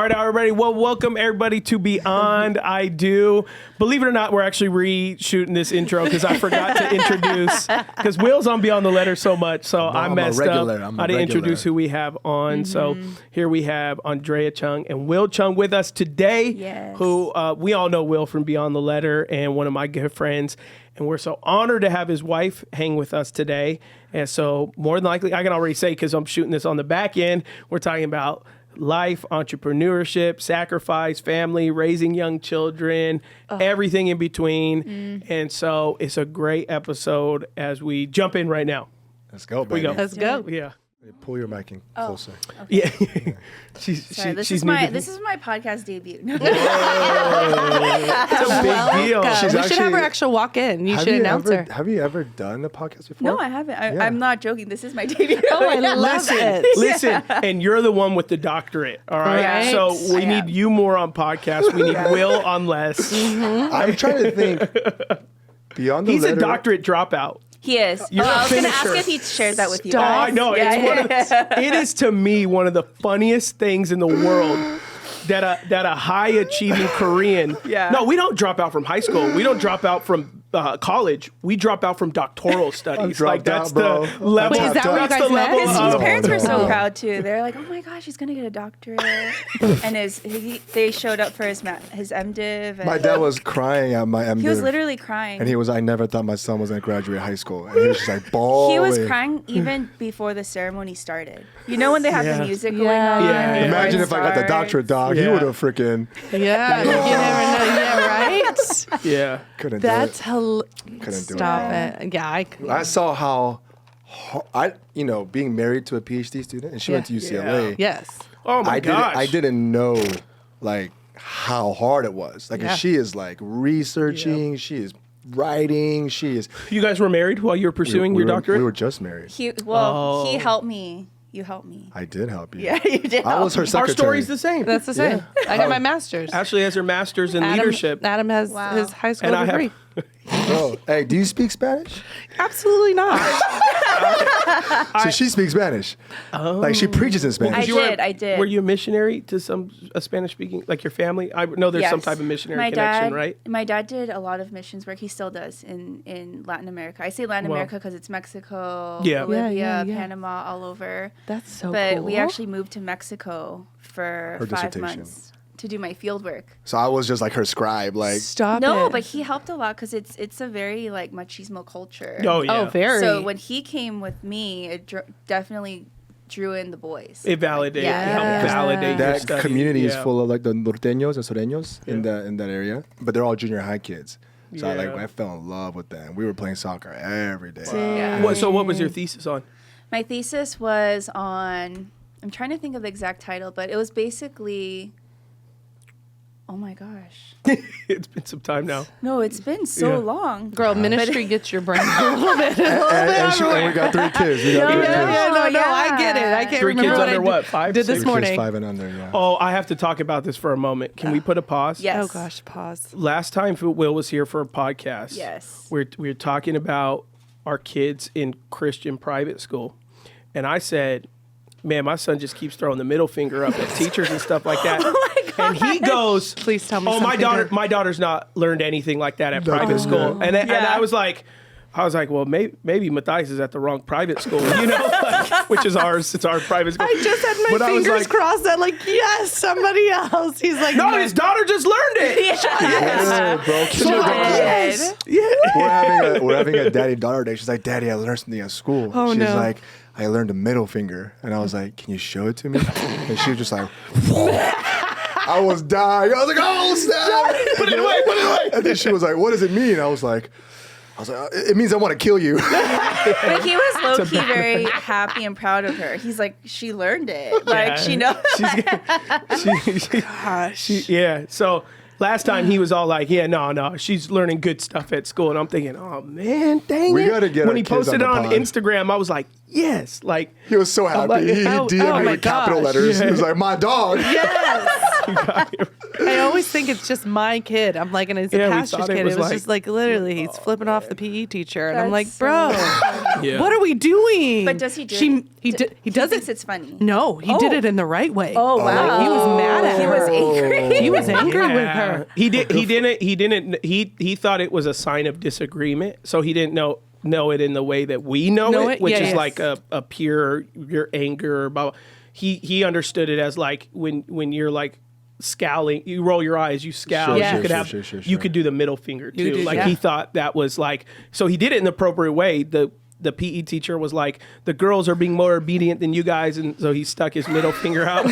Heart out, everybody. Well, welcome everybody to Beyond I Do. Believe it or not, we're actually re-shooting this intro because I forgot to introduce, because Will's on Beyond the Letter so much, so I messed up. I didn't introduce who we have on. So here we have Andrea Chung and Will Chung with us today, who we all know Will from Beyond the Letter and one of my good friends. And we're so honored to have his wife hang with us today. And so more than likely, I can already say, because I'm shooting this on the back end, we're talking about life, entrepreneurship, sacrifice, family, raising young children, everything in between. And so it's a great episode as we jump in right now. Let's go, baby. Let's go. Yeah. Pull your mic in closer. Okay. Yeah. This is my podcast debut. It's a big deal. We should have her actually walk in. You should announce her. Have you ever done a podcast before? No, I haven't. I'm not joking. This is my debut. Oh, I love it. Listen, and you're the one with the doctorate, all right? So we need you more on podcasts. We need Will on less. I'm trying to think. Beyond the He's Letter. a doctorate dropout. He is. I was going to ask if he shared that with you Oh, guys. I know. It is to me one of the funniest things in the world that a high achieving Korean. No, we don't drop out from high school. We don't drop out from college. We drop out from doctoral studies. Like that's bro. the level. Wait, is that where you guys met? His parents were so proud too. They're like, "Oh my gosh, he's gonna get a doctorate," and they showed up for his MDiv. My dad was crying at my MDiv. He was literally crying. And he was, I never thought my son was going to graduate high school. And he was just like bawling. He was crying even before the ceremony started. You know when they have the music going on? Yeah. Imagine if I got the doctorate, dog. He would have freaking... Yeah, you never know. Yeah, right? Yeah. Couldn't That's do it. hilarious. Stop it. Yeah, I could. I saw how... being married to a PhD student, and she went to UCLA. Yes. Oh my gosh. I didn't know, like, how hard it was. Like, she is, like, researching. She is writing. She is... You guys were married while you were pursuing your doctorate? We were just married. He helped me. You helped me. I did help you. Yeah, you did. I was her secretary. Our story's the same. That's the same. I got my master's. Ashley has her master's in leadership. Adam has his high school degree. Bro, hey, do you speak Spanish? Absolutely not. So she speaks Spanish. Like she preaches in Spanish. I did. Were you a missionary to a Spanish speaking, like your family? I know there's some type of missionary connection, right? My dad did a lot of missions work. He still does in Latin America. I say Latin America because it's Mexico, Bolivia, Panama, all over. That's so cool. But we actually moved to Mexico for Her 5 dissertation. months to do my field work. So I was just like her scribe, like Stop No, it. but he helped a lot because it's a very like machismo culture. Oh yeah. Oh, very. So when he came with me, it definitely drew in the boys. It validated. Yeah. It helped validate your that study. community is full of like the norteños and sureños in that area, but they're all junior high kids. So I fell in love with them. We were playing soccer every day. So what was your thesis on? My thesis was on, I'm trying to think of the exact title, but it was basically, oh my gosh. It's been some time now. No, it's been so long. Girl, ministry gets your brain a little bit. And we got 3 kids. We got 3 kids. I get it. I can't 3 remember kids what under I what? 5? did this 3 morning. kids, 5 and under, yeah. Oh, I have to talk about this for a moment. Can we put a pause? Yes. Oh gosh, pause. Last time Will was here for a podcast. Yes. We're talking about our kids in Christian private school. And I said, man, my son just keeps throwing the middle finger up at teachers and stuff like that. Oh my God. And he goes, Please tell me oh, something. my daughter's not learned anything like that at private school. And I was like, well, maybe Matthias is at the wrong private school, which is ours. It's our private school. I just had my fingers crossed that yes, somebody else. He's like, no, his daughter just learned it. Yeah, bro. Yes. We're having a daddy-daughter day. She's like, Daddy, I learned something at school. Oh, She's no. like, I learned a middle finger. And I was like, can you show it to me? And she was just like, I was dying. I was like, oh, snap. Put it away. And then she was like, what does it mean? I was like, it means I want to kill you. But he was low-key very happy and proud of her. He's like, she learned it. Like, she knows. So last time he was all like, no, she's learning good stuff at school. And I'm thinking, oh, man, dang it. We got to get when our he kids posted it on on the pod. Instagram, I was like, yes. Like, He was so happy. like, He oh DM'd me my with capital gosh. letters. He was like, my dog. I always think it's just my kid. I'm like, and it's a Yeah, we pastor's thought it kid. was It was like- just like literally he's flipping off the PE teacher, and I'm That's like, bro, Yeah. what are we doing? But does he do She, it? he He does thinks it. it's funny. No, he did it in the right way. Oh, wow. Like, he was mad at He her. was angry. He was angry with Yeah. her. He thought it was a sign of disagreement, so he didn't know it in the way that we know Know it, it? which Yeah, is yes. like a pure your anger. Blah, blah. He understood it as like when you're like scowling, you roll your eyes, you scowl. Sure, you could have you could do the middle finger too. do, Like yeah. he thought that was like, so he did it in the appropriate way. The PE teacher was like, the girls are being more obedient than you guys, and so he stuck his middle finger out.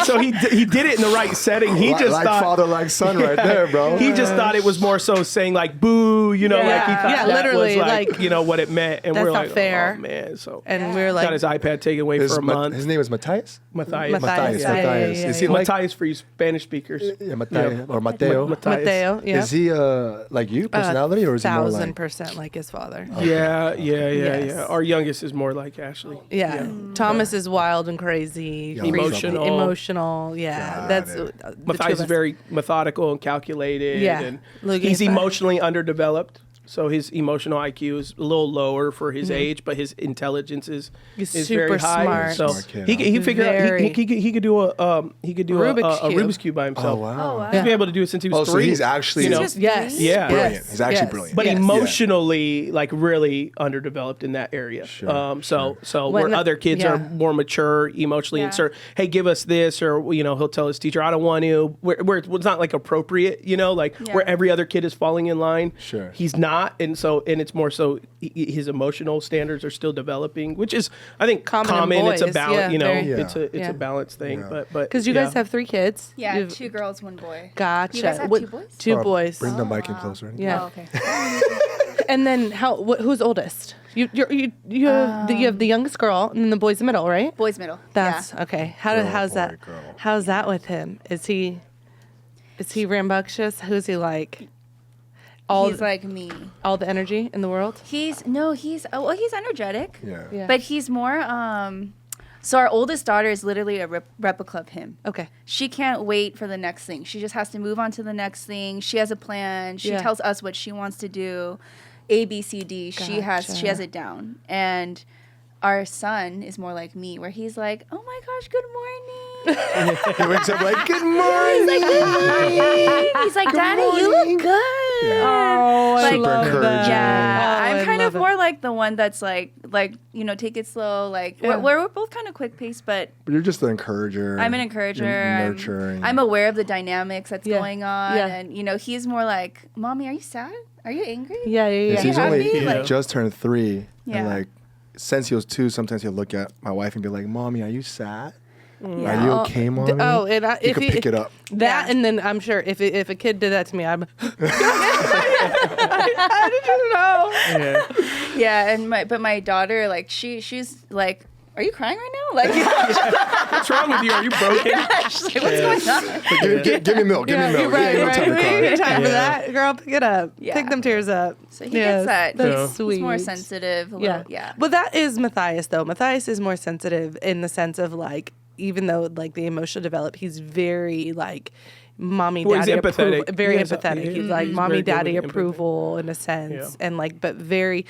So he did it in the right setting. He just like thought father, like son right there, bro. he just thought it was more so saying like boo, like he thought Yeah, that literally, was like, like, what it meant, and that's we're not like, fair. oh man, so And we were like, got his iPad taken away for a month. His name is Matthias? Matthias. Matthias. Yeah, Matthias. yeah, Is he yeah. like Matthias for you Spanish speakers. yeah, Matthias or Mateo? Mateo, yeah. Is he like you, personality, or is he more like? 1,000% like his father. Yeah. Yes. Our youngest is more like Ashley. Yeah. Thomas is wild and crazy, Yeah, crazy, emotional. emotional. Yeah, Got that's it. the two Matthias of is us. very methodical and calculated, Yeah. and Look, he's if I- emotionally underdeveloped. So his emotional IQ is a little lower for his age, but his intelligence is He's very super high. smart. So Smart kid, he figured out Very. he could do a Rubik's cube. Rubik's cube by himself. Oh wow. Oh, wow. He's been able to do it since he was Oh, so 3. he's actually you know, Just Yes. Yeah. brilliant. Yes. He's actually Yes. brilliant. but Yes. emotionally like really underdeveloped in that area. Sure, So When where the- other kids yeah. are more mature emotionally and Yeah. sort, hey, give us this, or he'll tell his teacher, I don't want to. Where it's not like appropriate, like Yeah. where every other kid is falling in line. Sure. He's not, and it's more so his emotional standards are still developing, which is I think Common in It's a boys, balance, yeah, very- Yeah. it's Yeah. a balance thing. Yeah. But Because you guys have 3 kids. Yeah, You've- 2 girls, 1 boy. Gotcha. You guys have What- 2 boys? 2 boys. Bring the mic in closer. Yeah. Oh, okay. And then who's oldest? You have the youngest girl, and then the boy's the middle, right? Boys middle. That's okay. How's boy, that? girl. How's that with him? Is he rambunctious? Who's he like? He's like me. All the energy in the world. He's energetic. Yeah. Yeah. But he's more so our oldest daughter is literally a replica of him. Okay. She can't wait for the next thing. She just has to move on to the next thing. She has a plan. She Yeah. tells us what she wants to do. A, B, C, D. She has Gotcha. it down. And our son is more like me, where he's like, "Oh my gosh, good morning." He wakes up like, good morning. He's like, "Good morning." He's like, "Daddy, you look good." Oh, Like, Super encouraging. Yeah, Oh, I'm I kind of love it. more like the one that's like take it slow. Like Yeah. we're both kind of quick paced, but But you're just the encourager. I'm an encourager. You're nurturing. I'm aware of the dynamics that's Yeah. going on, Yeah. and he's more like, "Mommy, are you sad? Are you angry?" Yeah. Yes, he's You only happy? Yeah. just turned 3, Yeah. and like since he was 2, sometimes he'll look at my wife and be like, "Mommy, are you sad? Yeah. Are you okay, mommy?" And he could pick it up. That, Yeah. and then I'm sure if a kid did that to me, I'm. How did you know? Yeah. Yeah, and my daughter, like she's like, "Are you crying right now?" Like, What's wrong with you? Are you broken? she's like, "What's going on?" Give me milk. Give me milk. You're right. Ain't no time to We cry. ain't time for Yeah. that, girl. Pick it up. Yeah. Pick them tears up. So he gets that. That's Yeah. sweet. He's more sensitive. A Yeah. little, yeah. But that is Matthias, though. Matthias is more sensitive in the sense of like, even though like the emotional develop, he's very like mommy, Well, he's daddy empathetic. approval. Very He has a- empathetic. he- He's like he's mommy, very good with daddy empathy. approval in a sense, Yeah. and like, but very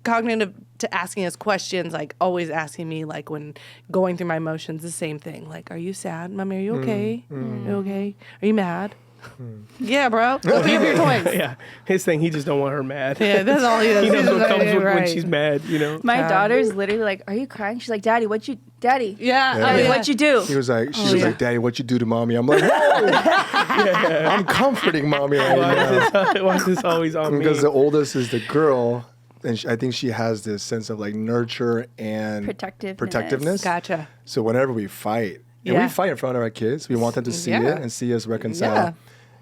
cognitive to asking us questions, like always asking me like when going through my emotions, the same thing. Like, are you sad, mommy? Are you okay? Are you okay? Are you mad? Yeah, bro. Go pick up your toys. Yeah. His thing, he just don't want her mad. Yeah, that's all he does. He knows what comes with when Right. she's mad, My God. daughter's literally like, "Are you crying?" She's like, "Daddy, Daddy, Yeah. Yeah. I mean, Yeah. what'd you do?" She was like, yeah. "Daddy, what you do to mommy?" I'm like, "Whoa!" I'm comforting mommy right now. Why is this always on me? Because the oldest is the girl, and I think she has this sense of like nurture and Protectiveness. Gotcha. So whenever we fight, and Yeah. we fight in front of our kids, we want them to see Yeah. it and see us reconcile. Yeah.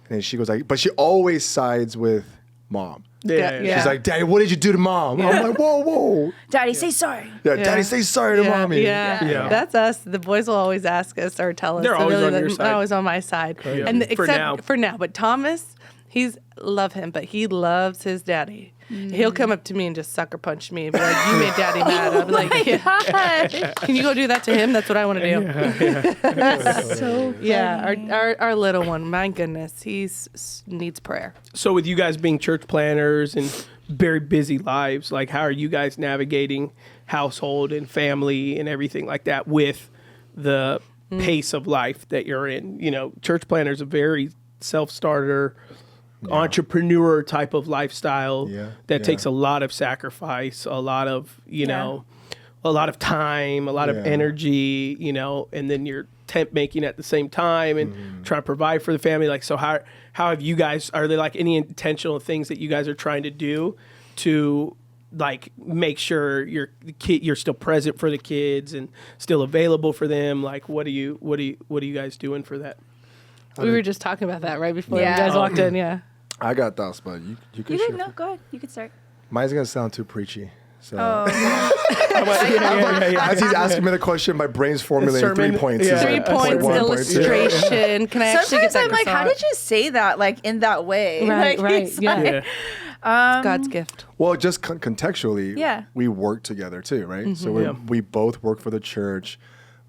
And she goes like, but she always sides with mom. Yeah. Yeah. She's like, "Daddy, what did you do to mom?" I'm like, "Whoa. Daddy, say sorry. Yeah, Yeah. Daddy, say sorry to mommy." Yeah. Yeah. That's us. The boys will always ask us or tell us. They're always on your they're side. always on my side. Yeah. And For now. for now. But Thomas, love him, but he loves his daddy. He'll come up to me and just sucker punch me and be like, you made daddy mad. I'll be like, yeah. Can you go do that to him? That's what I want to do. So funny. Yeah, our little one, my goodness, needs prayer. So with you guys being church planners and very busy lives, like how are you guys navigating household and family and everything like that with the pace of life that you're in? You know, church planners a very self-starter, entrepreneur type of lifestyle that takes a lot of sacrifice, a lot of, you know, a lot of time, a lot of energy, you know, and then you're tent making at the same time and trying to provide for the family. Like, so how have you guys, are there like any intentional things that you guys are trying to do to like make sure you're still present for the kids and still available for them? Like, what are you guys doing for that? We were just talking about that right before Yeah. you guys walked in. Yeah. I got thoughts, but you can share. No, go ahead. You can start. Mine's gonna sound too preachy. So Yeah. as he's asking me the question, my brain's formulating 3 points. Yeah. It's 3 like points, 0.1 illustration. Can I actually get Sometimes that I'm like, how did you say that like in that way? Right, Like, right. it's Yeah. like- It's God's gift. Well, just contextually, Yeah. we work together too, right? So Yeah. we both work for the church.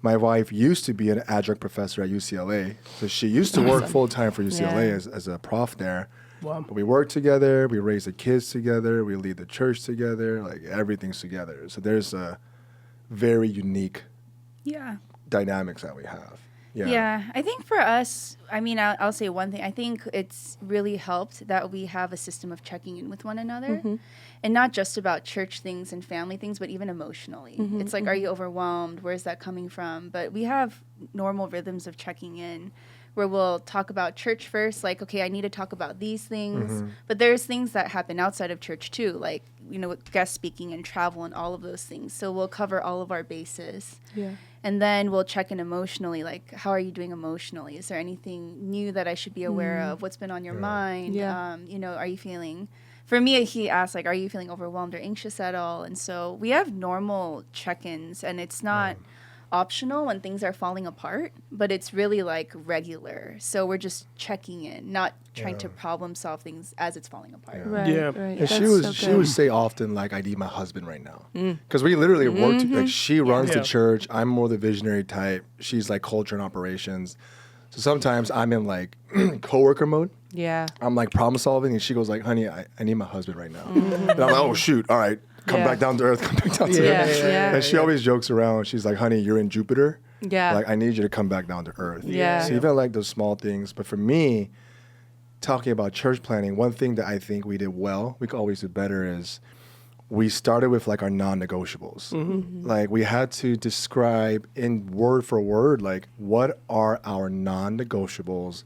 My wife used to be an adjunct professor at UCLA. So she used to work full time for UCLA Yeah. as a prof there. Wow. But we work together, we raise the kids together, we lead the church together, like everything's together. So there's a very unique Yeah. dynamics that we have. Yeah, I think for us, I mean, I'll say one thing. I think it's really helped that we have a system of checking in with one another, and not just about church things and family things, but even emotionally. It's like, are you overwhelmed? Where's that coming from? But we have normal rhythms of checking in where we'll talk about church first, like, okay, I need to talk about these things. But there's things that happen outside of church too, like, you know, with guest speaking and travel and all of those things. So we'll cover all of our bases. Yeah. And then we'll check in emotionally, like, how are you doing emotionally? Is there anything new that I should be aware of? What's been on your mind? Yeah. You know, are you feeling, for me, he asked, like, are you feeling overwhelmed or anxious at all? And so we have normal check-ins, and it's not optional when things are falling apart, but it's really like regular. So we're just checking in, not trying to problem solve things as it's falling apart. Right. Yeah. Right. And she would say often like, I need my husband right now, because we literally work. Like she runs the church. I'm more the visionary type. She's like culture and operations. So sometimes I'm in like coworker mode. Yeah. I'm like problem solving, and she goes like, "Honey, I need my husband right now." And I'm like, "Oh shoot, all right, come Yeah. back down to earth, come back down to Yeah. earth." Yeah. And she always jokes around. She's like, "Honey, you're in Jupiter. Yeah. Like I need you to come back down to earth." Yeah. So even like those small things. But for me, talking about church planning, one thing that I think we did well, we could always do better, is we started with like our non-negotiables. Like we had to describe in word for word, like what are our non-negotiables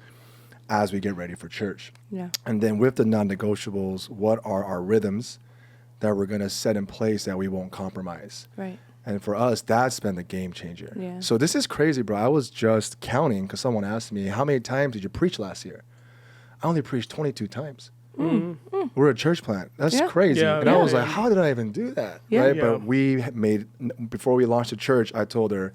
as we get ready for church. Yeah. And then with the non-negotiables, what are our rhythms that we're going to set in place that we won't compromise? Right. And for us, that's been the game changer. Yeah. So this is crazy, bro. I was just counting because someone asked me, how many times did you preach last year? I only preached 22 times. We're a church plant. That's Yeah. crazy. Yeah, and I yeah, was yeah. like, how did I even do that? Yeah. Right? Yeah. But we had made, before we launched the church, I told her,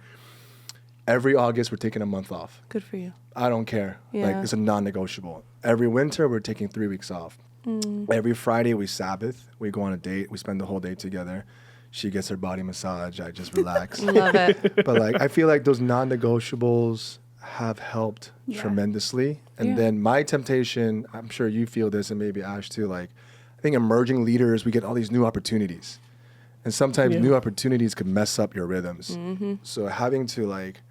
every August we're taking a month off. Good for you. I don't care. Like Yeah. it's a non-negotiable. Every winter we're taking 3 weeks off. Every Friday we Sabbath. We go on a date. We spend the whole day together. She gets her body massage. I just relax. Love it. But like I feel like those non-negotiables have helped tremendously. And Yeah. then my temptation, I'm sure you feel this, and maybe Ash too, like I think emerging leaders, we get all these new opportunities. And sometimes new opportunities could mess up your rhythms. So having to like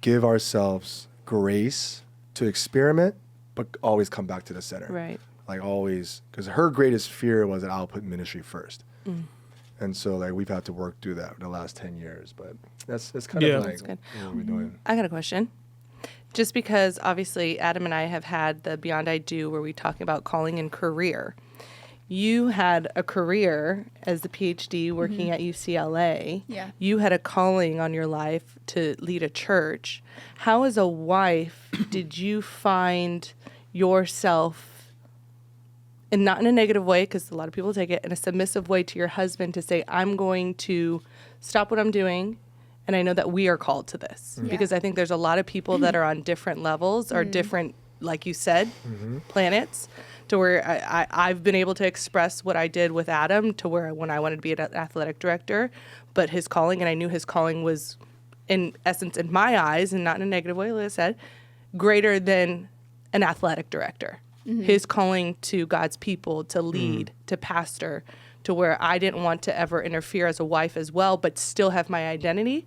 give ourselves grace to experiment, but always come back to the center. Right. Like always, because her greatest fear was that I'll put ministry first. And so like we've had to work through that the last 10 years, but that's kind Yeah. of like That's good. what we're doing. I got a question. Just because obviously Adam and I have had the Beyond I Do where we talking about calling and career. You had a career as the PhD working at UCLA. Yeah. You had a calling on your life to lead a church. How, as a wife, did you find yourself, and not in a negative way, because a lot of people take it, in a submissive way to your husband to say, I'm going to stop what I'm doing, and I know that we are called to this? Yeah. Because I think there's a lot of people that are on different levels or different, like you said, planets, to where I've been able to express what I did with Adam to where when I wanted to be an athletic director, but his calling, and I knew his calling was, in essence, in my eyes, and not in a negative way, like I said, greater than an athletic director. His calling to God's people, to lead, to pastor, to where I didn't want to ever interfere as a wife as well, but still have my identity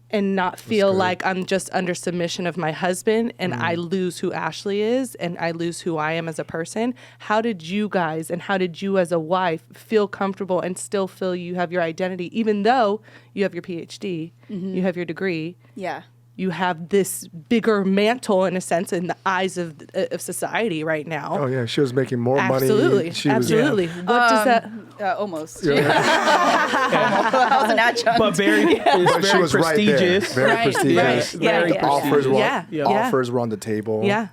and not feel like I'm just under submission of my husband and I lose who Ashley is and I lose who I am as a person. How did you guys and how did you as a wife feel comfortable and still feel you have your identity, even though you have your PhD, you have your degree? Yeah. You have this bigger mantle, in a sense, in the eyes of society right now. Oh yeah, she was making more money. Absolutely, absolutely. What does that? Almost. I was an adjunct. But very, it's very prestigious. Very prestigious. Very prestigious. Offers were on the table. Yeah.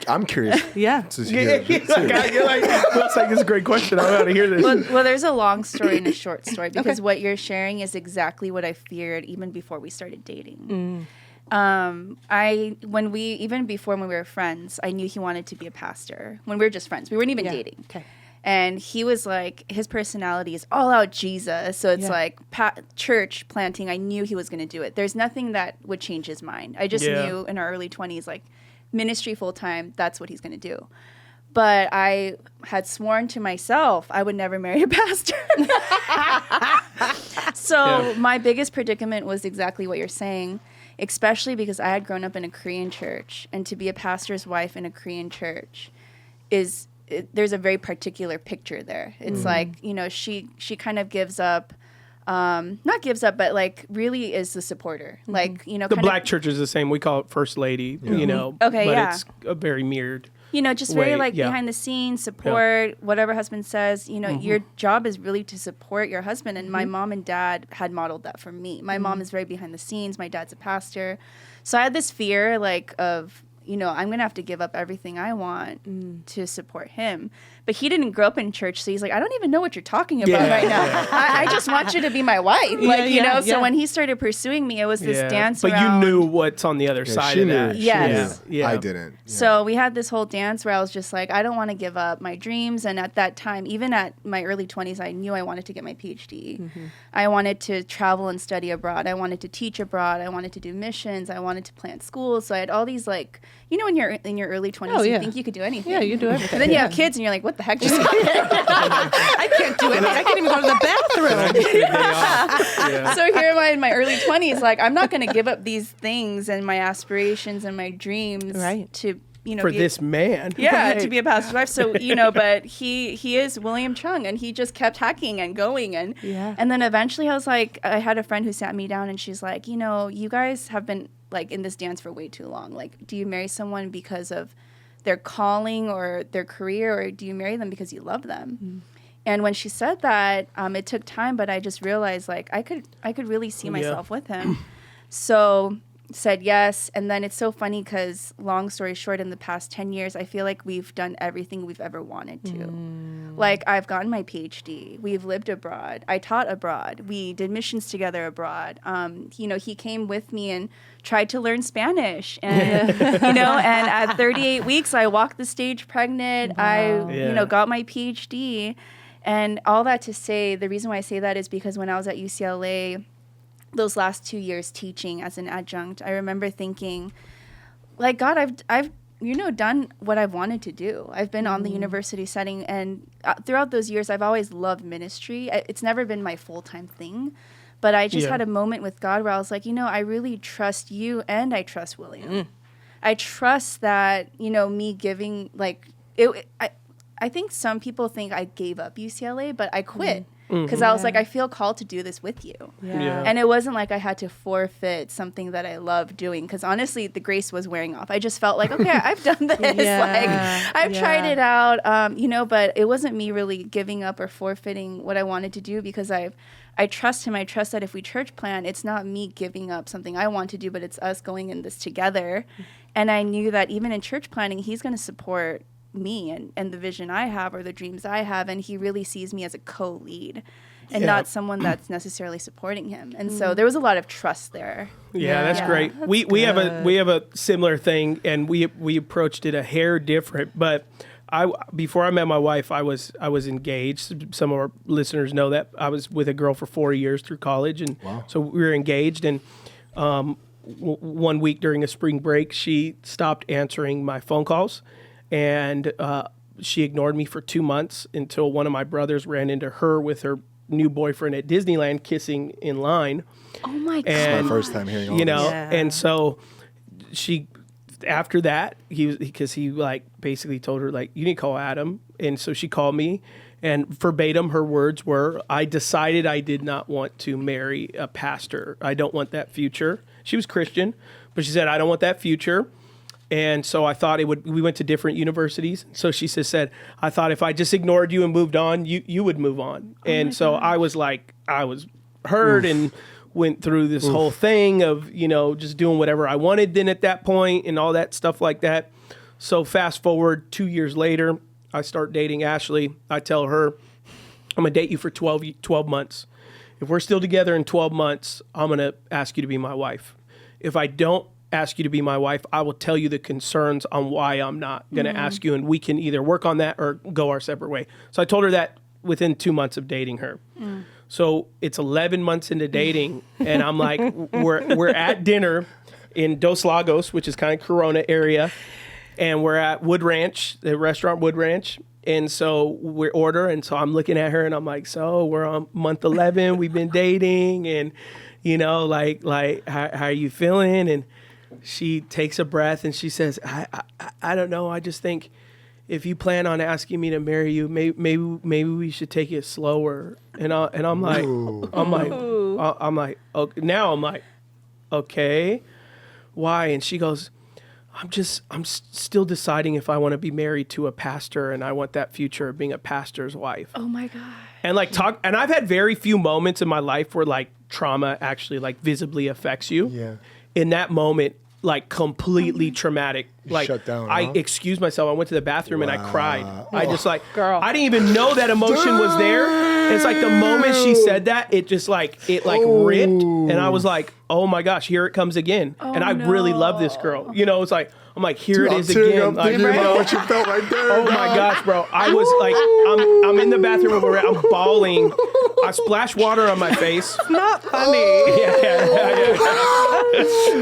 I'm curious. Yeah. To hear. You're like, it's like, it's a great question. I want to hear this. Well, there's a long story and a short story because what you're sharing is exactly what I feared even before we started dating. When we were friends, I knew he wanted to be a pastor. When we were just friends, we weren't even dating. Okay. And he was like, his personality is all out Jesus. So it's like church planting. I knew he was going to do it. There's nothing that would change his mind. I just knew in our early 20s, like ministry full time, that's what he's going to do. But I had sworn to myself I would never marry a pastor. So my biggest predicament was exactly what you're saying, especially because I had grown up in a Korean church. And to be a pastor's wife in a Korean church there's a very particular picture there. It's like, she kind of gives up, not gives up, but like really is the supporter. Like, the black church is the same. We call it First Lady, but it's a very mirrored just very behind the scenes, support, whatever husband says, your job is really to support your husband. And my mom and dad had modeled that for me. My mom is very behind the scenes. My dad's a pastor. So I had this fear of, I'm going to have to give up everything I want to support him. But he didn't grow up in church, so he's like, I don't even know what you're talking about right now. I just want you to be my wife. So when he started pursuing me, it was this dance But around. you knew what's on the other side of that. Yes. Yeah. I didn't. Yeah. So we had this whole dance where I was just like, I don't want to give up my dreams. And at that time, even at my early 20s, I knew I wanted to get my PhD. I wanted to travel and study abroad. I wanted to teach abroad. I wanted to do missions. I wanted to plant schools. So I had all these when you're in your early 20s, you think you could do anything. Yeah, you do everything. And then you have kids and you're like, what the heck just happened? I can't do anything. I can't even go to the bathroom. So here am I in my early 20s, like, I'm not going to give up these things and my aspirations and my dreams to, for this man. Yeah, to be a pastor's wife. So, but he is William Chung, and he just kept hacking and going. And then eventually I was like, I had a friend who sat me down and she's like, you guys have been like in this dance for way too long. Like, do you marry someone because of their calling or their career, or do you marry them because you love them? And when she said that, it took time, but I just realized like I could really see myself with him. So said yes. And then it's so funny because, long story short, in the past 10 years, I feel like we've done everything we've ever wanted to. Like, I've gotten my PhD. We've lived abroad. I taught abroad. We did missions together abroad. He came with me and tried to learn Spanish. And, and at 38 weeks, I walked the stage pregnant. Wow. I got my PhD. And all that to say, the reason why I say that is because when I was at UCLA, those last 2 years teaching as an adjunct, I remember thinking, like, God, I've done what I've wanted to do. I've been on the university setting, and throughout those years, I've always loved ministry. It's never been my full-time thing, but I just had a moment with God where I was like, I really trust you, and I trust William. I trust that, me giving, like, I think some people think I gave up UCLA, but I quit. Because I was like, I feel called to do this with you. And it wasn't like I had to forfeit something that I love doing. Because honestly, the grace was wearing off. I just felt like, okay, I've done this. Like, I've tried it out, but it wasn't me really giving up or forfeiting what I wanted to do, because I trust him. I trust that if we church plan, it's not me giving up something I want to do, but it's us going in this together. And I knew that even in church planning, he's going to support me and the vision I have or the dreams I have, and he really sees me as a co-lead and not someone that's necessarily supporting him. And so there was a lot of trust there. That's great. We have a similar thing, and we approached it a hair different, but before I met my wife, I was engaged. Some of our listeners know that I was with a girl for 4 years through college, and so we were engaged. And 1 week during a spring break, she stopped answering my phone calls, and she ignored me for 2 months until one of my brothers ran into her with her new boyfriend at Disneyland kissing in line. Oh my God. It's my first time hearing all this. And so she, after that, he like basically told her, like, you need to call Adam. And so she called me, and verbatim her words were, I decided I did not want to marry a pastor. I don't want that future. She was Christian, but she said, I don't want that future. And so I thought we went to different universities. So she said, I thought if I just ignored you and moved on, you would move on. And so I was like, I was hurt and went through this whole thing of, just doing whatever I wanted then at that point and all that stuff like that. So fast forward 2 years later, I start dating Ashley. I tell her, I'm going to date you for 12 months. If we're still together in 12 months, I'm going to ask you to be my wife. If I don't ask you to be my wife, I will tell you the concerns on why I'm not going to ask you, and we can either work on that or go our separate way. So I told her that within 2 months of dating her. So it's 11 months into dating, and I'm like, we're at dinner in Dos Lagos, which is kind of Corona area, and we're at Wood Ranch, the restaurant Wood Ranch. And so we order, and so I'm looking at her, and I'm like, so we're on month 11, we've been dating, and like how are you feeling? And she takes a breath and she says, I don't know. I just think if you plan on asking me to marry you, maybe we should take it slower. And I'm like, okay, why? And she goes, I'm still deciding if I want to be married to a pastor, and I want that future of being a pastor's wife. Oh my God. And and I've had very few moments in my life where like trauma actually like visibly affects you. Yeah. In that moment, like completely traumatic. Like shut down, I huh? excused myself. I went to the bathroom and I cried. I just like, Girl. I didn't even know that emotion was there. It's like the moment she said that, it just like, ripped. And I was like, oh my gosh, here it comes again. And I really love this girl. It's like, I'm like, here it is again. I'm Like, thinking about what you felt right there. oh my gosh, bro. I was like, I'm in the bathroom and I'm bawling. I splashed water on my face. Not funny.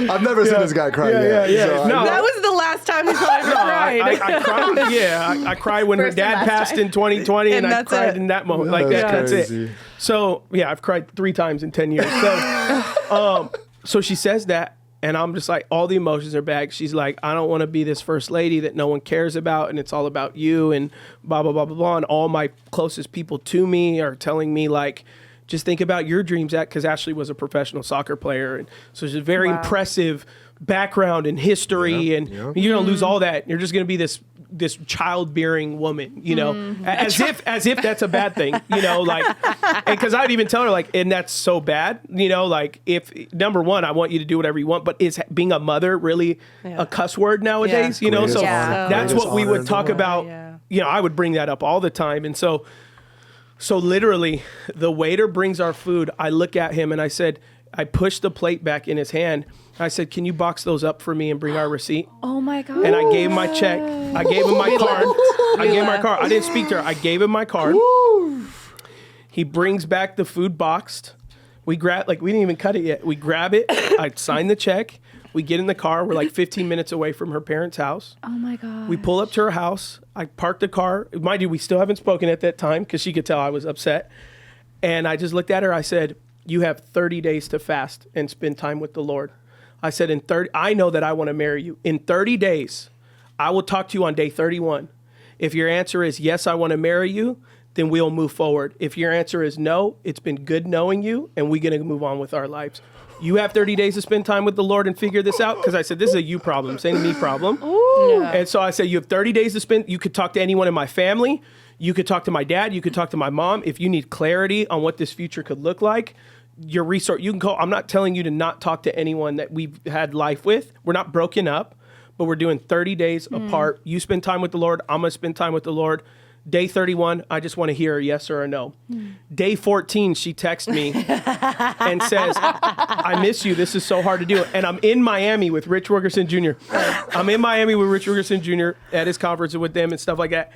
I've never seen this guy cry yet. yeah. So No. That was the last time you probably cried. I cried. Yeah, I cried when her First and dad last passed time. in 2020, and I that's cried it. in that moment. Like that's crazy. it. So yeah, I've cried 3 times in 10 years. So, so she says that, and I'm just like, all the emotions are back. She's like, I don't want to be this first lady that no one cares about, and it's all about you, and blah blah blah blah blah. And all my closest people to me are telling me like, just think about your dreams, because Ashley was a professional soccer player, and so she's a very impressive background and history, and you're gonna lose all that. You're just gonna be this childbearing woman, as if that's a bad thing, like, because I'd even tell her like, and that's so bad, like if number one, I want you to do whatever you want, but is being a mother really a cuss word nowadays? So Greatest that's honor what we in would the talk world. about. I would bring that up all the time, and so literally, the waiter brings our food. I look at him and I said, I pushed the plate back in his hand. I said, can you box those up for me and bring our receipt? Oh my God. And I gave him my check. I gave him my card. I gave him my card. I didn't speak to her. I gave him my card. He brings back the food boxed. We grab, we didn't even cut it yet. We grab it. I sign the check. We get in the car. We're like 15 minutes away from her parents' house. Oh my God. We pull up to her house. I park the car. Mind you, we still haven't spoken at that time because she could tell I was upset. And I just looked at her. I said, you have 30 days to fast and spend time with the Lord. I said, I know that I want to marry you. In 30 days, I will talk to you on day 31. If your answer is yes, I want to marry you, then we'll move forward. If your answer is no, it's been good knowing you, and we're going to move on with our lives. You have 30 days to spend time with the Lord and figure this out. Because I said, this is a you problem, saying to me problem. And so I said, you have 30 days to spend. You could talk to anyone in my family. You could talk to my dad. You could talk to my mom. If you need clarity on what this future could look like, your resource, you can call. I'm not telling you to not talk to anyone that we've had life with. We're not broken up, but we're doing 30 days apart. You spend time with the Lord. I'm going to spend time with the Lord. Day 31, I just want to hear a yes or a no. Day 14, she texts me and says, I miss you. This is so hard to do. And I'm in Miami with Rich Wilkerson Jr. At his conference with them and stuff like that.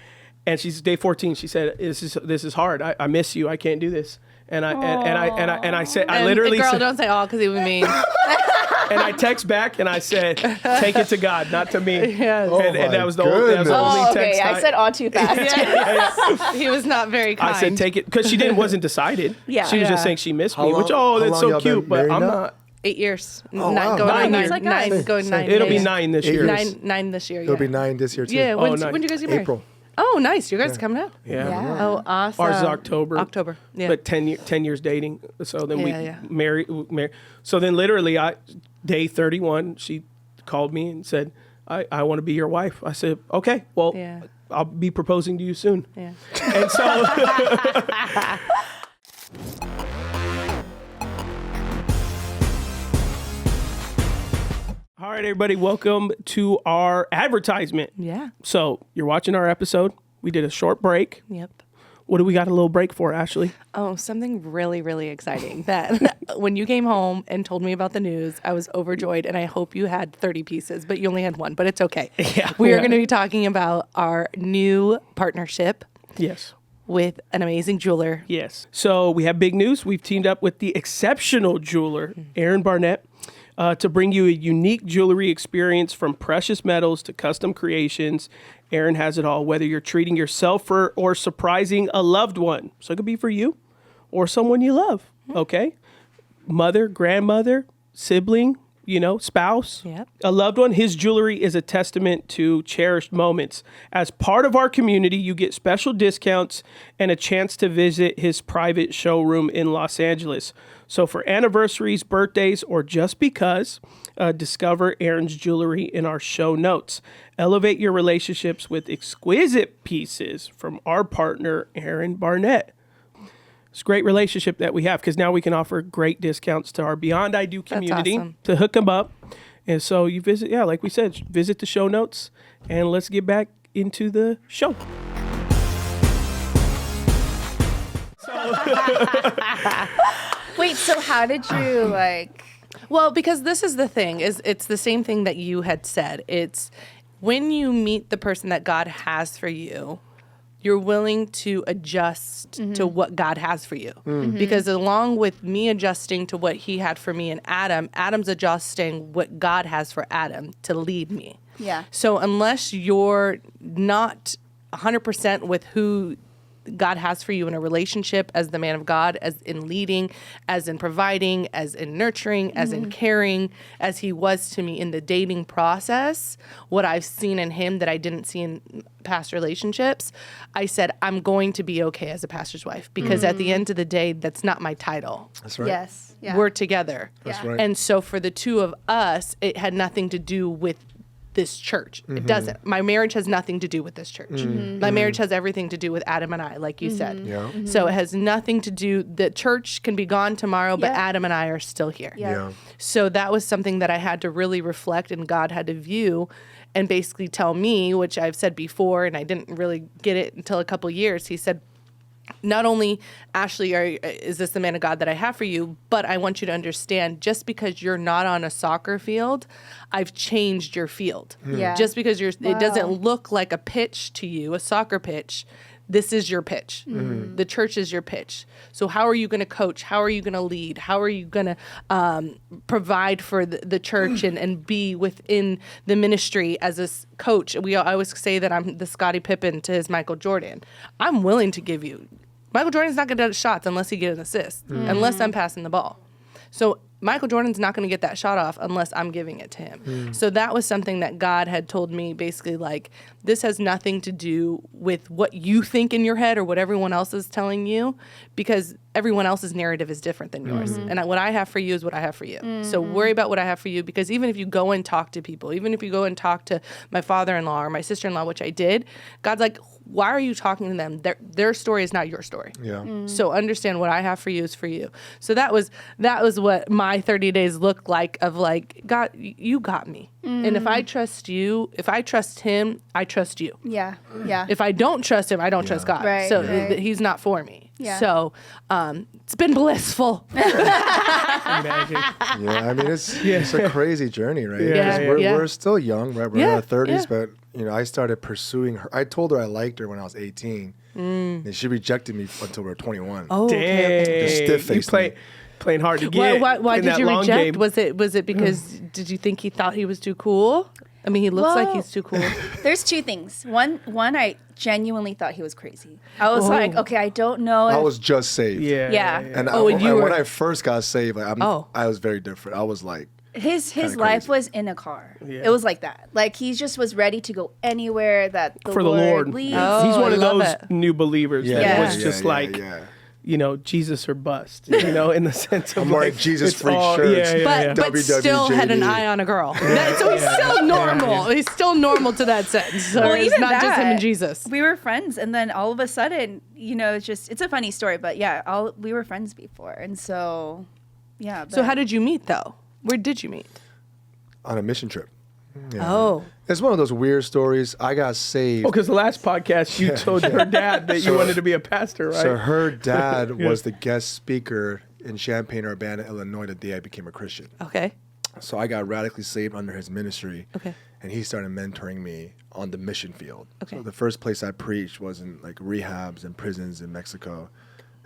And she's day 14. She said, "This is hard. I miss you. I can't do this." And I said, I literally girl, said, don't say all because he would mean. and I text back and I said, "Take it to God, not to me." Yes. And that was the only text. Okay, I said all too fast. He was not very kind. I said, "Take it," because she wasn't decided. Yeah. She was just saying she missed me, which that's so cute. But I'm not. 8 years. wow. Going 9 years. nine. Going 9. It'll be years. 9 this year. Nine this year. It'll be 9 this year too. Yeah. When nice. do you guys get married? April. Oh, nice. You guys are coming up. Yeah. Oh, awesome. Ours is October. October. Yeah. But 10 years dating. So then Yeah. we married. So then literally day 31, she called me and said, I want to be your wife. I said, okay, well, Yeah. I'll be proposing to you soon. Yeah. And so all right, everybody, welcome to our advertisement. Yeah. So you're watching our episode. We did a short break. Yep. What do we got a little break for, Ashley? Oh, something really, really exciting that when you came home and told me about the news, I was overjoyed, and I hope you had 30 pieces, but you only had one, but it's okay. We are going to be talking about our new partnership Yes. with an amazing jeweler. Yes. So we have big news. We've teamed up with the exceptional jeweler, Aaron Barnett, to bring you a unique jewelry experience from precious metals to custom creations. Aaron has it all, whether you're treating yourself or surprising a loved one. So it could be for you or someone you love, okay? Mother, grandmother, sibling, spouse, Yep. a loved one. His jewelry is a testament to cherished moments. As part of our community, you get special discounts and a chance to visit his private showroom in Los Angeles. So for anniversaries, birthdays, or just because, discover Aaron's jewelry in our show notes. Elevate your relationships with exquisite pieces from our partner, Aaron Barnett. It's a great relationship that we have because now we can offer great discounts to our Beyond I Do community awesome. to hook them up. And so you visit, like we said, visit the show notes and let's get back into the show. Wait, so how did you Well, because this is the thing, it's the same thing that you had said. It's when you meet the person that God has for you, you're willing to adjust to what God has for you. Because along with me adjusting to what he had for me and Adam's adjusting what God has for Adam to lead me. Yeah. So unless you're not 100% with who God has for you in a relationship as the man of God, as in leading, as in providing, as in nurturing, as in caring, as he was to me in the dating process, what I've seen in him that I didn't see in past relationships, I said, I'm going to be okay as a pastor's wife because at the end of the day, that's not my title. That's right. Yes. Yeah. We're together. That's Yeah. right. And so for the two of us, it had nothing to do with this church. It doesn't. My marriage has nothing to do with this church. My marriage has everything to do with Adam and I, like you said. Yeah. So it has nothing to do, the church can be gone tomorrow, but Yeah. Adam and I are still here. Yeah. Yeah. So that was something that I had to really reflect and God had to view and basically tell me, which I've said before, and I didn't really get it until a couple years. He said, not only, Ashley, is this the man of God that I have for you, but I want you to understand, just because you're not on a soccer field, I've changed your field. Yeah. Just because it Wow. doesn't look like a pitch to you, a soccer pitch, this is your pitch. The church is your pitch. So how are you going to coach? How are you going to lead? How are you going to provide for the church and be within the ministry as a coach? I always say that I'm the Scottie Pippen to his Michael Jordan. I'm willing to give you. Michael Jordan's not going to do shots unless he gets an assist, unless I'm passing the ball. So Michael Jordan's not going to get that shot off unless I'm giving it to him. So that was something that God had told me, basically, like, this has nothing to do with what you think in your head or what everyone else is telling you, because everyone else's narrative is different than yours. And what I have for you is what I have for you. So worry about what I have for you, because even if you go and talk to people, even if you go and talk to my father-in-law or my sister-in-law, which I did, God's like, why are you talking to them? Their story is not your story. Yeah. So understand what I have for you is for you. So that was what my 30 days looked like, of like, God, you got me. And if I trust you, if I trust him, I trust you. Yeah. If I don't trust him, I don't trust God. Right, So right. he's not for me. Yeah. So it's been blissful. Magic. Yeah, I mean, it's a crazy journey, right? Yeah, 'Cause yeah. we're still young, right? We're in Yeah, our 30s, yeah. but, you know, I started pursuing her. I told her I liked her when I was 18, and she rejected me until we were 21. Oh, Dang. okay. Just stiff-faced You me. playing hard to get. Why in did that you long reject? game. Was it because did you think he thought he was too cool? I mean, he looks like Well- he's too cool. There's two things. One, I genuinely thought he was crazy. I was like, okay, I don't know. I if- was just saved. Yeah. And and you when were- I first got saved, like, Oh. I was very different. I was like, His Kinda life crazy. was in a car. Yeah. It was like that. Like he just was ready to go anywhere that the For the Lord. leads. Oh, He's one I of love those it. new believers yeah, that Yeah. was just like, yeah. you know, Jesus or bust, you know, in the sense of I'm wearing like, Jesus it's freak all- shirts. Yeah, yeah, yeah. But still had an WWJD. eye on a girl. So he's still normal. He's still normal to that sense. So Well, it's even not just him that, and Jesus. We were friends, and then all of a sudden, you know, it's a funny story, but yeah, we were friends before, and so yeah. So but- how did you meet though? Where did you meet? On a mission trip. Yeah. Oh. It's one of those weird stories. I got saved. Oh, because the last podcast you told her dad that you wanted to be a pastor, right? So her dad was the guest speaker in Champaign-Urbana, Illinois, the day I became a Christian. Okay. So I got radically saved under his ministry. Okay. And he started mentoring me on the mission field. Okay. So the first place I preached was in like rehabs and prisons in Mexico.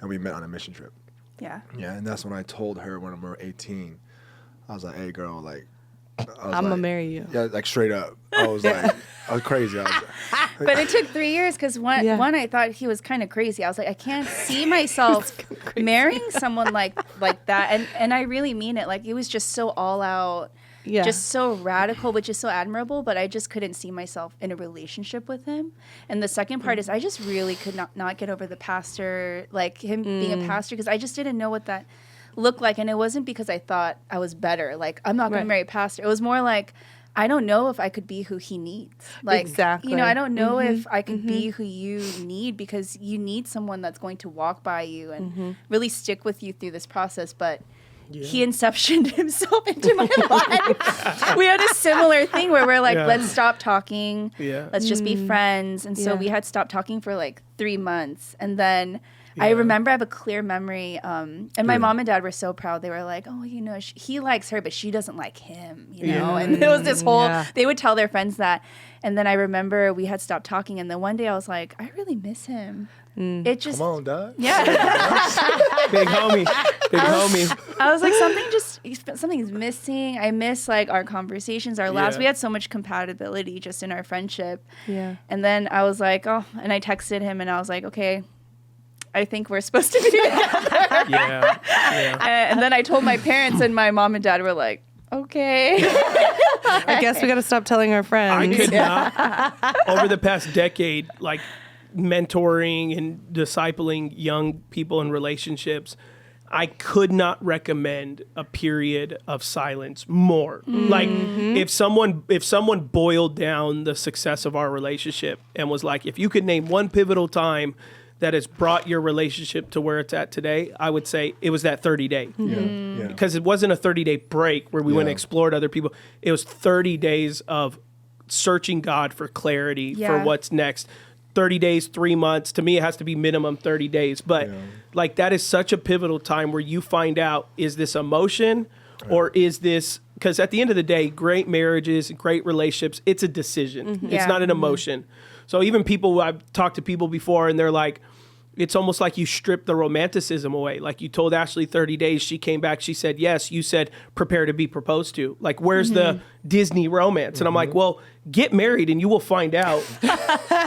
And we met on a mission trip. yeah. Yeah. And that's when I told her when we were 18, I was like, hey, girl, like, I'm gonna marry you. Yeah, like straight up. I was like, I was crazy. I was like, But it took 3 years because one, Yeah. I thought he was kind of crazy. I was like, I can't see myself marrying someone like that, and I really mean it. Like it was just so all out, Yeah. just so radical, which is so admirable. But I just couldn't see myself in a relationship with him. And the second part is I just really could not get over the pastor, like him being a pastor, because I just didn't know what that looked like. And it wasn't because I thought I was better. Like I'm not going Right. to marry a pastor. It was more like I don't know if I could be who he needs. Like, Exactly. you know, I don't know if I could be who you need, because you need someone that's going to walk by you and really stick with you through this process. But he inceptioned himself into my life. We had a similar thing where we're like, Yeah. let's stop talking. Yeah. Let's just be friends. And so Yeah. we had stopped talking for like 3 months. And then I remember I have a clear memory. And my mom and dad were so proud. They were like, oh, you know, he likes her, but she doesn't like him, you know? And it was this whole, they would tell their friends that. And then I remember we had stopped talking. And then one day I was like, I really miss him. It just, come on, dog. yeah. Big homie. Big homie. I was like, something's missing. I miss like our conversations, our laughs. Yeah. We had so much compatibility just in our friendship. Yeah. And then I was like, oh, and I texted him and I was like, okay, I think we're supposed to be together. Yeah. Yeah. And then I told my parents, and my mom and dad were like, okay. I guess we got to stop telling our friends. I could not, over the past decade, like mentoring and discipling young people in relationships, I could not recommend a period of silence more. Like if someone boiled down the success of our relationship and was like, if you could name one pivotal time that has brought your relationship to where it's at today, I would say it was that 30-day. Yeah. Because it wasn't a 30-day break where we went and explored other people. It was 30 days of searching God for clarity for Yeah. what's next. 30 days, 3 months. To me, it has to be minimum 30 days. But like that is such a pivotal time where you find out, is this emotion or is this, because at the end of the day, great marriages, great relationships, it's a decision. It's Yeah. not an emotion. So even people, I've talked to people before and they're like, it's almost like you strip the romanticism away. Like you told Ashley 30 days, she came back, she said, yes, you said, prepare to be proposed to. Like, where's the Disney romance? And I'm like, well, get married and you will find out.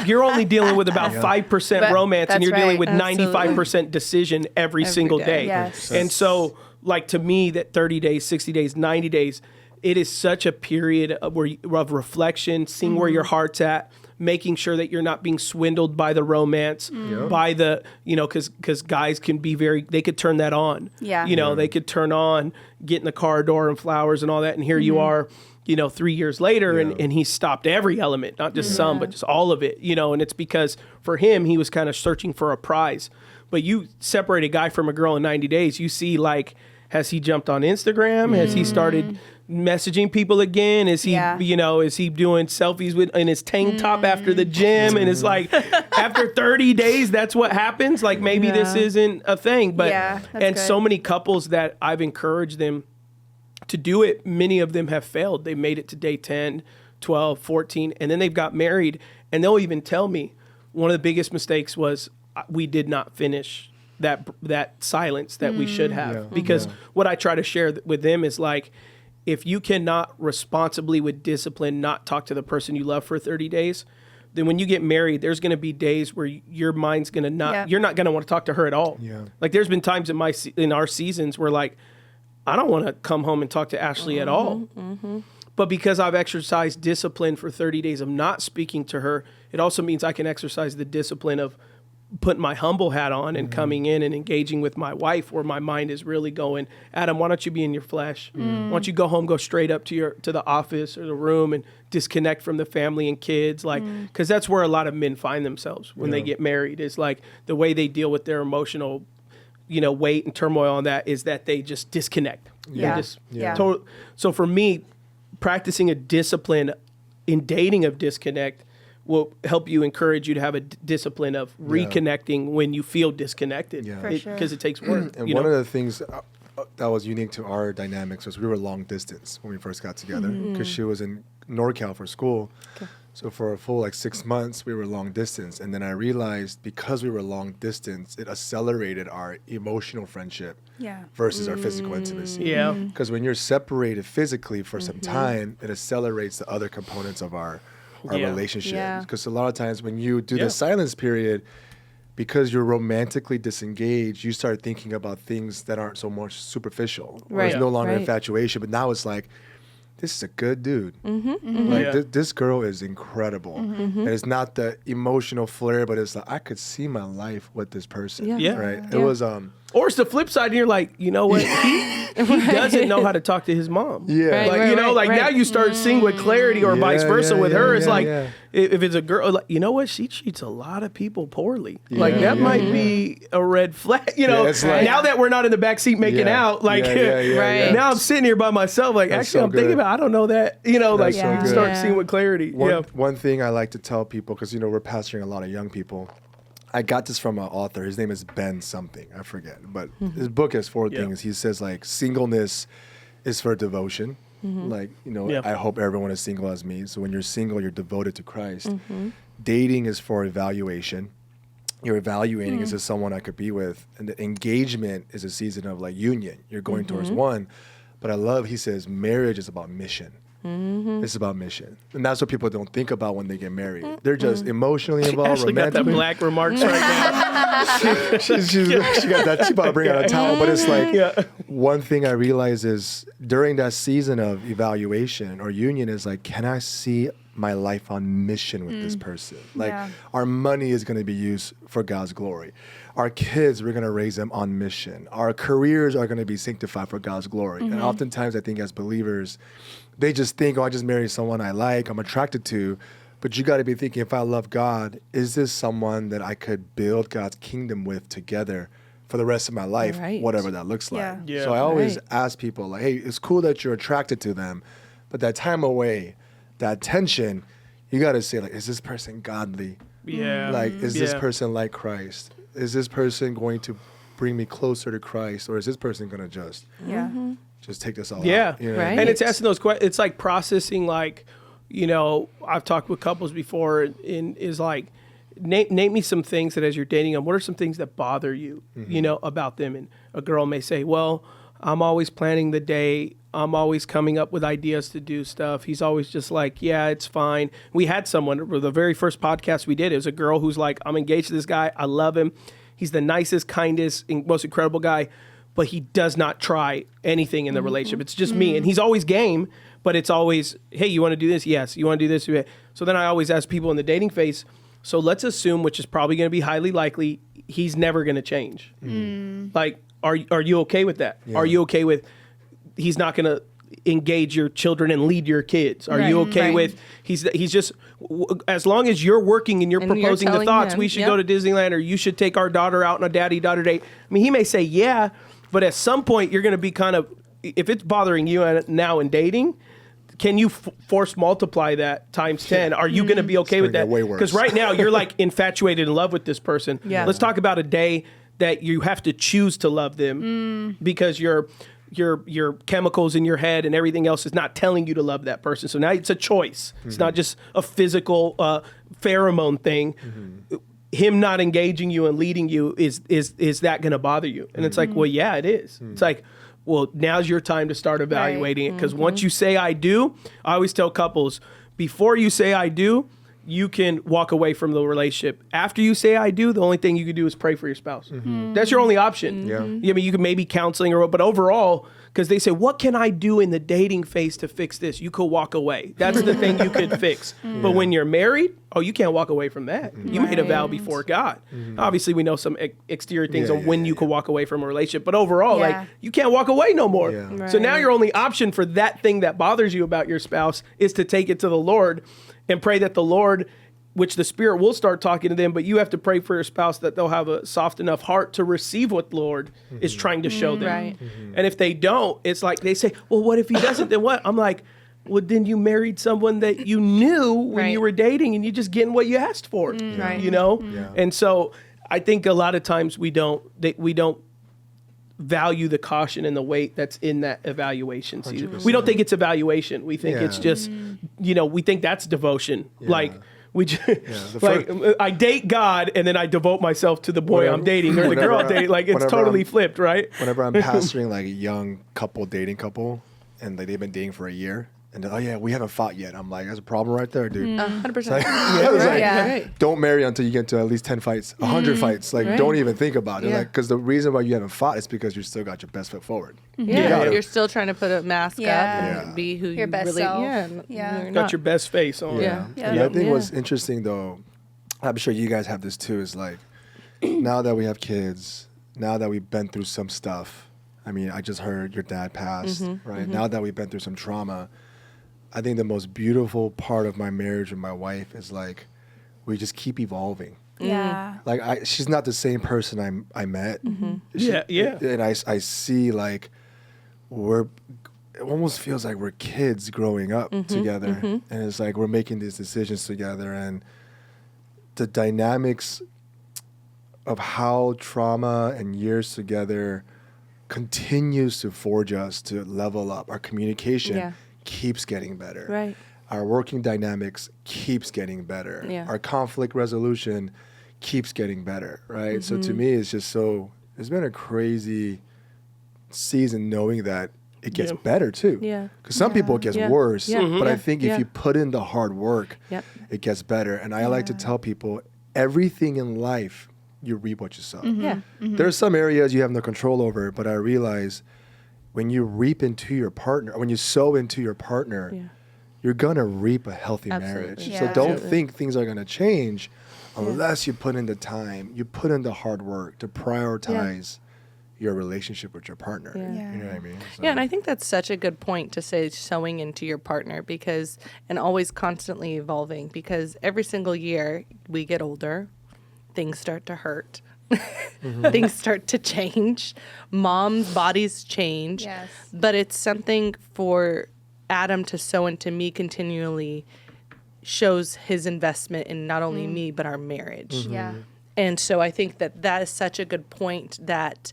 You're only dealing with about 5% But romance and that's you're dealing right. with Absolutely. 95% decision every single day. day. Yes. And so, like, to me, that 30 days, 60 days, 90 days, it is such a period of reflection, seeing where your heart's at, making sure that you're not being swindled by the romance, by the, because guys can be they could turn that on. Yeah. They could turn on, get in the car door and flowers and all that. And here you are, 3 years later, and he stopped every element, not just some, but just all of it, and it's because for him, he was kind of searching for a prize. But you separate a guy from a girl in 90 days, you see, like, has he jumped on Instagram? Has he started messaging people again? Is he, is he doing selfies in his tank top after the gym? And it's like, after 30 days, that's what happens. Like, maybe this isn't a thing. But, and good. So many couples that I've encouraged them to do it, many of them have failed. They made it to day 10, 12, 14, and then they've got married. And they'll even tell me one of the biggest mistakes was we did not finish that silence that we should have. Because what I try to share with them is like, if you cannot responsibly with discipline not talk to the person you love for 30 days, then when you get married, there's going to be days where your mind's going to you're not going to want to talk to her at all. Yeah. Like there's been times in our seasons where like, I don't want to come home and talk to Ashley at all. But because I've exercised discipline for 30 days of not speaking to her, it also means I can exercise the discipline of putting my humble hat on and coming in and engaging with my wife, where my mind is really going, Adam, why don't you be in your flesh? Why don't you go home, go straight up to the office or the room and disconnect from the family and kids? Like, because that's where a lot of men find themselves when they get married, is like the way they deal with their emotional, weight and turmoil on that is that they just disconnect. So for me, practicing a discipline in dating of disconnect will help you, encourage you to have a discipline of reconnecting when you feel disconnected. Because it takes work. And one of the things that was unique to our dynamics was we were long distance when we first got together, because she was in NorCal for school. So for a full 6 months, we were long distance. And then I realized because we were long distance, it accelerated our emotional friendship versus our physical intimacy. Yeah. Because when you're separated physically for some time, it accelerates the other components of our relationship. Because a lot of times when you do the silence period, because you're romantically disengaged, you start thinking about things that aren't so much superficial. Right. It's no longer infatuation, but now it's like, this is a good dude. This girl is incredible. And it's not the emotional flair, but it's like, I could see my life with this person. Right? It was or it's the flip side, and you're like, you know what? He doesn't know how to talk to his mom. Now you start seeing with clarity, or vice versa with her. It's like, if it's a girl, like, you know what? She treats a lot of people poorly. That might be a red flag. Now that we're not in the backseat making out, now I'm sitting here by myself, like, actually, I'm thinking about, I don't know that. Start seeing with clarity. One thing I like to tell people, because, we're pastoring a lot of young people. I got this from an author. His name is Ben something. I forget. But his book has 4 things. He says, like, singleness is for devotion. I hope everyone is single as me. So when you're single, you're devoted to Christ. Dating is for evaluation. You're evaluating, is this someone I could be with? And the engagement is a season of, like, union. You're going towards one. But I love, he says, marriage is about mission. It's about mission. And that's what people don't think about when they get married. They're just emotionally involved, romantically. Got the black remarks right now. she got that. She about to bring out a towel. But it's like, one thing I realize is during that season of evaluation or union is like, can I see my life on mission with this person? Like, our money is going to be used for God's glory. Our kids, we're going to raise them on mission. Our careers are going to be sanctified for God's glory. And oftentimes I think as believers, they just think, I just married someone I like, I'm attracted to. But you got to be thinking, if I love God, is this someone that I could build God's kingdom with together for the rest of my life, whatever that looks like? So I always ask people, like, hey, it's cool that you're attracted to them, but that time away, that tension, you got to say, like, is this person godly? Like, is this person like Christ? Is this person going to bring me closer to Christ? Or is this person going to just take this all out? And it's asking those questions. It's like processing, like, I've talked with couples before, and is like, name me some things that as you're dating them, what are some things that bother you, about them? And a girl may say, well, I'm always planning the day. I'm always coming up with ideas to do stuff. He's always just like, yeah, it's fine. We had someone, the very first podcast we did, it was a girl who's like, I'm engaged to this guy. I love him. He's the nicest, kindest, most incredible guy, but he does not try anything in the relationship. It's just me. And he's always game, but it's always, hey, you want to do this? Yes. You want to do this? So then I always ask people in the dating phase, so let's assume, which is probably going to be highly likely, he's never going to change. Like, are you okay with that? Are you okay with he's not going to engage your children and lead your kids? Are you okay with he's just, as long as you're working and you're proposing the thoughts, we should go to Disneyland, or you should take our daughter out on a daddy-daughter date. I mean, he may say, yeah, but at some point you're going to be kind of, if it's bothering you now in dating, can you force multiply that times 10? Are you going to be okay with that? Because right now you're like infatuated in love with this person. Let's talk about a day that you have to choose to love them because your chemicals in your head and everything else is not telling you to love that person. So now it's a choice. It's not just a physical pheromone thing. Him not engaging you and leading you, is that going to bother you? And it's like, well, yeah, it is. It's like, well, now's your time to start evaluating it, because once you say I do, I always tell couples, before you say I do, you can walk away from the relationship. After you say I do, the only thing you can do is pray for your spouse. That's your only option. I mean, you can maybe counseling but overall, because they say, what can I do in the dating phase to fix this? You could walk away. That's the thing you could fix. But when you're married, you can't walk away from that. You made a vow before God. Obviously, we know some exterior things on when you can walk away from a relationship. But overall, like, you can't walk away no more. So now your only option for that thing that bothers you about your spouse is to take it to the Lord and pray that the Lord, which the Spirit will start talking to them, but you have to pray for your spouse that they'll have a soft enough heart to receive what the Lord is trying to show them. And if they don't, it's like they say, well, what if he doesn't? Then what? I'm like, well, then you married someone that you knew when you were dating, and you just getting what you asked for, you know? And so I think a lot of times we don't value the caution and the weight that's in that evaluation season. We don't think it's evaluation. We think it's just, we think that's devotion. Like, we just, I date God and then I devote myself to the boy I'm dating or the girl I'm dating. Like, it's totally flipped, right? Whenever I'm pastoring like a young dating couple, and like they've been dating for a year, and they're, oh yeah, we haven't fought yet. I'm like, that's a problem right there, dude. 100%. Don't marry until you get to at least 10 fights, 100 fights. Like, don't even think about it. Like, because the reason why you haven't fought is because you still got your best foot forward. You're still trying to put a mask up and be who your best really self. Got your best face on. I think what's interesting though, I'm sure you guys have this too, is like, now that we have kids, now that we've been through some stuff, I mean, I just heard your dad passed, right? Now that we've been through some trauma, I think the most beautiful part of my marriage with my wife is like, we just keep evolving. Like, she's not the same person I met. And I see like, it almost feels like we're kids growing up together. And it's like, we're making these decisions together, and the dynamics of how trauma and years together continues to forge us to level up. Our communication keeps getting better. Our working dynamics keeps getting better. Our conflict resolution keeps getting better, right? So to me, it's been a crazy season knowing that it gets better too. Because some people it gets worse, but I think if you put in the hard work, it gets better. And I like to tell people, everything in life, you reap what you sow. There are some areas you have no control over, but I realize when you reap into your partner, when you sow into your partner, you're gonna reap a healthy marriage. So don't think things are gonna change unless you put in the time, you put in the hard work to prioritize your relationship with your partner. You know what I mean? So. And I think that's such a good point to say, sowing into your partner, and always constantly evolving, because every single year we get older, things start to hurt. Things start to change. Mom's bodies change. But it's something for Adam to sow into me continually shows his investment in not only me, but our marriage. And so I think that is such a good point, that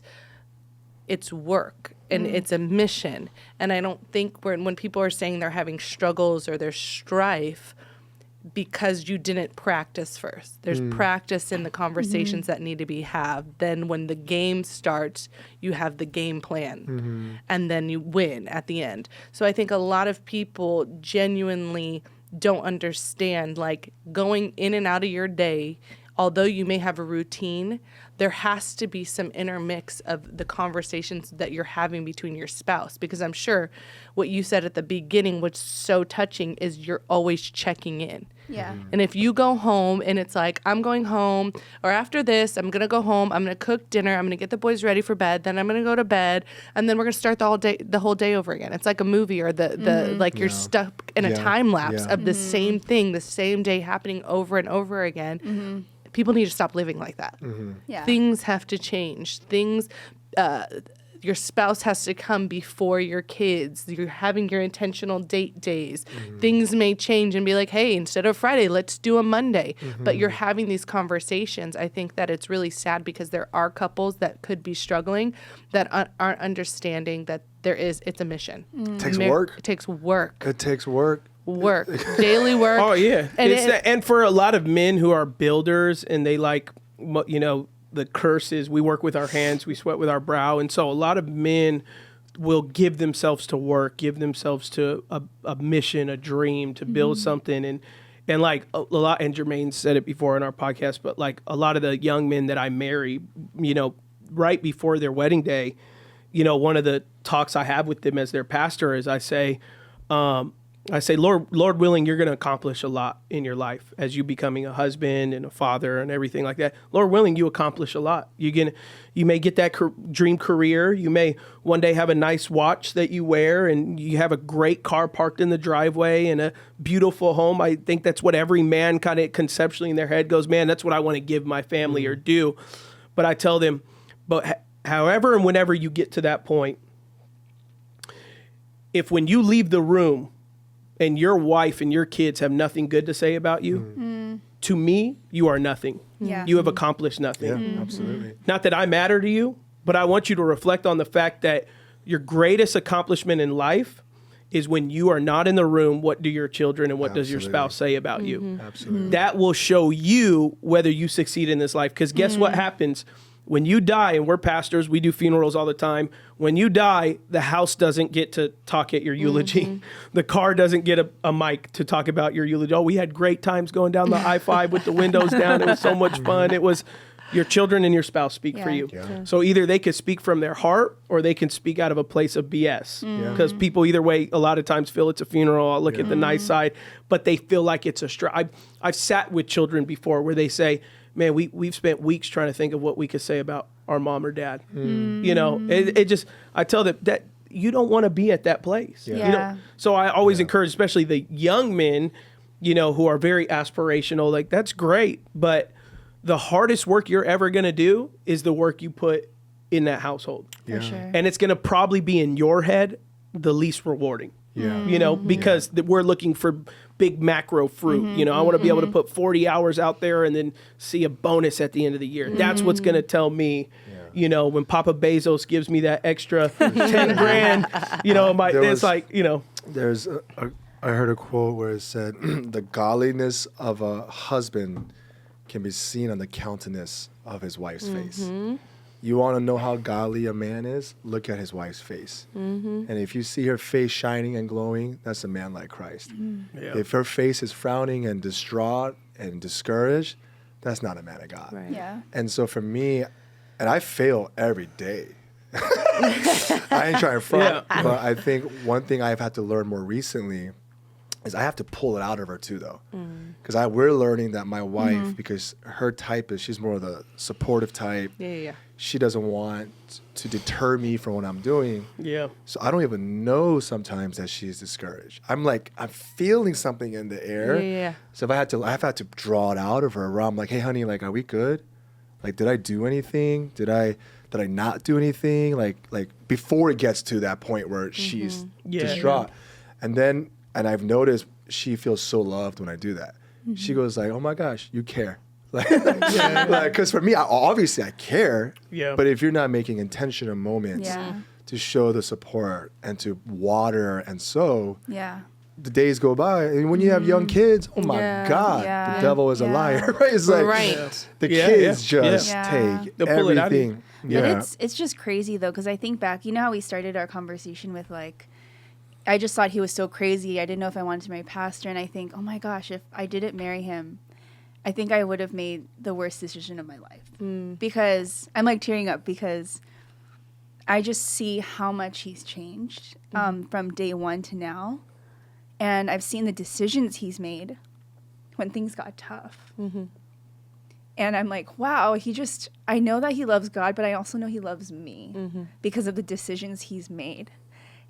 it's work and it's a mission. And I don't think when people are saying they're having struggles or there's strife, because you didn't practice first. There's practice in the conversations that need to be had. Then when the game starts, you have the game plan, and then you win at the end. So I think a lot of people genuinely don't understand, like, going in and out of your day, although you may have a routine, there has to be some intermix of the conversations that you're having between your spouse. Because I'm sure what you said at the beginning, what's so touching, is you're always checking in. Yeah. And if you go home and it's like, I'm going home, or after this, I'm going to go home, I'm going to cook dinner, I'm going to get the boys ready for bed, then I'm going to go to bed, and then we're going to start the whole day over again. It's like a movie, or like you're stuck in a time lapse of the same thing, the same day happening over and over again. People need to stop living like that. Yeah. Things have to change. Your spouse has to come before your kids. You're having your intentional date days. Things may change and be like, hey, instead of Friday, let's do a Monday. But you're having these conversations. I think that it's really sad because there are couples that could be struggling that aren't understanding that it's a mission. It takes work. It takes work. It takes work. Daily work. Oh yeah, And and for a lot of men who are builders and they like, the curse is we work with our hands, we sweat with our brow, and so a lot of men will give themselves to work, give themselves to a mission, a dream, to build something, and like a lot. And Jermaine said it before in our podcast, but like a lot of the young men that I marry, right before their wedding day, one of the talks I have with them as their pastor is I say, Lord willing, you're going to accomplish a lot in your life as you becoming a husband and a father and everything like that. Lord willing, you accomplish a lot. You may get that dream career. You may one day have a nice watch that you wear, and you have a great car parked in the driveway and a beautiful home. I think that's what every man kind of conceptually in their head goes, man, that's what I want to give my family or do. But I tell them, but however and whenever you get to that point, if when you leave the room, and your wife and your kids have nothing good to say about you, to me, you are nothing. Yeah. You have accomplished nothing. Yeah, absolutely. Not that I matter to you, but I want you to reflect on the fact that your greatest accomplishment in life is when you are not in the room, what do your children and what does your spouse say about you? Absolutely. That will show you whether you succeed in this life. Because guess what happens? When you die, and we're pastors, we do funerals all the time. When you die, the house doesn't get to talk at your eulogy. The car doesn't get a mic to talk about your eulogy. Oh, we had great times going down the I-5 with the windows down. It was so much fun. It was your children and your spouse speak for you. Yeah. So either they could speak from their heart or they can speak out of a place of BS. Because people either way, a lot of times feel it's a funeral. I'll look at the nice side, but they feel like it's a I've sat with children before where they say, man, we've spent weeks trying to think of what we could say about our mom or dad. It just, I tell them that you don't want to be at that place. So I always encourage, especially the young men, who are very aspirational, like that's great, but the hardest work you're ever going to do is the work you put in that household. For sure. And it's going to probably be in your head the least rewarding. Because we're looking for big macro fruit. I want to be able to put 40 hours out there and then see a bonus at the end of the year. That's what's going to tell me, when Papa Bezos gives me that extra 10 grand, There's I heard a quote where it said, the godliness of a husband can be seen on the countenance of his wife's face. You want to know how godly a man is? Look at his wife's face. And if you see her face shining and glowing, that's a man like Christ. If her face is frowning and distraught and discouraged, that's not a man of God. Right. Yeah. And so for me, and I fail every day. I ain't trying to front, but I think one thing I've had to learn more recently is I have to pull it out of her too, though. Because we're learning that my wife, because her type is, she's more of the supportive type. She doesn't want to deter me from what I'm doing. So I don't even know sometimes that she's discouraged. I'm feeling something in the air. So if I've had to draw it out of her where I'm like, hey, honey, like, are we good? Like, did I do anything? Did I not do anything? Like before it gets to that point where she's distraught. And I've noticed she feels so loved when I do that. She goes like, oh my gosh, you care. Because for me, obviously I care. But if you're not making intentional moments to show the support and to water and sow, the days go by. And when you have young kids, oh my God, the devil is a liar. Right? It's like the kids just take pull it out of you. And it's just crazy though, because I think back, you know how we started our conversation with like, I just thought he was so crazy. I didn't know if I wanted to marry pastor. And I think, oh my gosh, if I didn't marry him, I think I would have made the worst decision of my life. Because I'm like tearing up because I just see how much he's changed from day one to now. And I've seen the decisions he's made when things got tough. And I'm like, wow, I know that he loves God, but I also know he loves me because of the decisions he's made.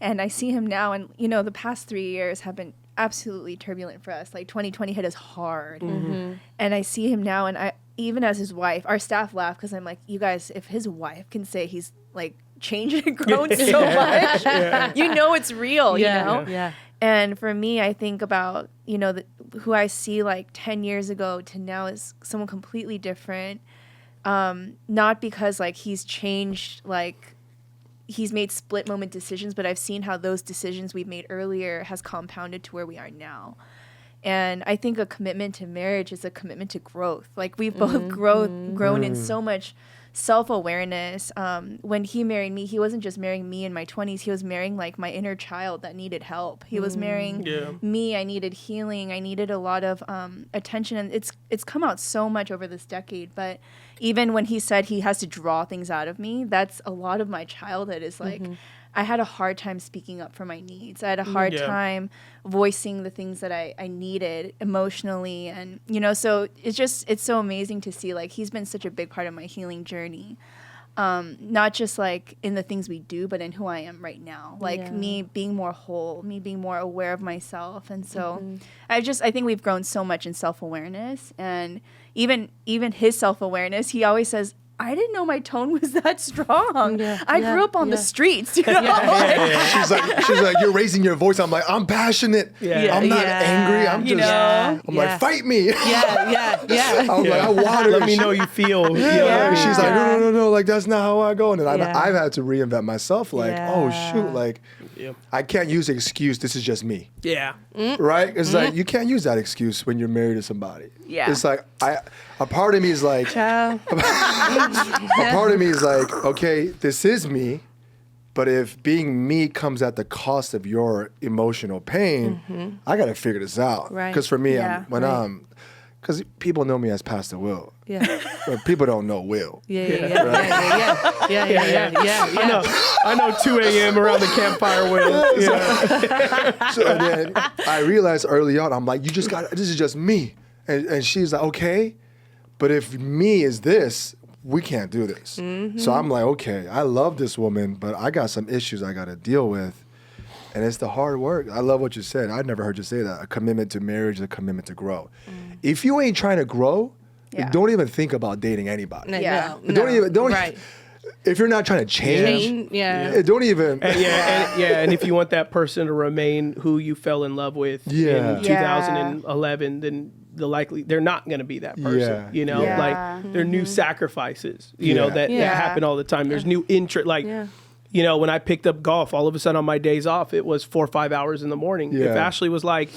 And I see him now, and, you know, the past 3 years have been absolutely turbulent for us. Like 2020 hit us hard. And I see him now, and even as his wife, our staff laugh because I'm like, you guys, if his wife can say he's like changed and grown so much, you know it's real, you know? Yeah. And for me, I think about, you know, who I see like 10 years ago to now is someone completely different. Not because like he's changed, like he's made split moment decisions, but I've seen how those decisions we've made earlier has compounded to where we are now. And I think a commitment to marriage is a commitment to growth. Like we've both grown in so much self-awareness. When he married me, he wasn't just marrying me in my 20s. He was marrying like my inner child that needed help. He was marrying me. I needed healing. I needed a lot of attention. And it's come out so much over this decade. But even when he said he has to draw things out of me, that's a lot of my childhood is like, I had a hard time speaking up for my needs. I had a hard time voicing the things that I needed emotionally. And, you know, so it's so amazing to see, like, he's been such a big part of my healing journey. Not just, like, in the things we do, but in who I am right now. Like, me being more whole, me being more aware of myself. And so I think we've grown so much in self-awareness. And even his self-awareness, he always says, I didn't know my tone was that strong. I grew up on the streets, you know? She's like, you're raising your voice. I'm like, I'm passionate. I'm not angry. I'm just, I'm like, fight me. I'm like, I want to. Let me know you feel. She's like, no, like, that's not how I go. And then I've had to reinvent myself. Like, oh, shoot, like, I can't use the excuse, this is just me. Right? It's like, you can't use that excuse when you're married to somebody. It's like, a part of me is like, okay, this is me, but if being me comes at the cost of your emotional pain, I got to figure this out. Because for me, because people know me as Pastor Will. But people don't know Will. I know 2 a.m. around the campfire, Will. So then I realized early on, I'm like, this is just me. And she's like, okay, but if me is this, we can't do this. So I'm like, okay, I love this woman, but I got some issues I got to deal with. And it's the hard work. I love what you said. I never heard you say that. A commitment to marriage is a commitment to grow. If you ain't trying to grow, don't even think about dating anybody. If you're not trying to change, don't even. And if you want that person to remain who you fell in love with in 2011, then they're not going to be that person. You know, like there are new sacrifices. You know that happen all the time. There's new interest. Like, you know, when I picked up golf, all of a sudden on my days off, it was 4 or 5 hours in the morning. If Ashley was like,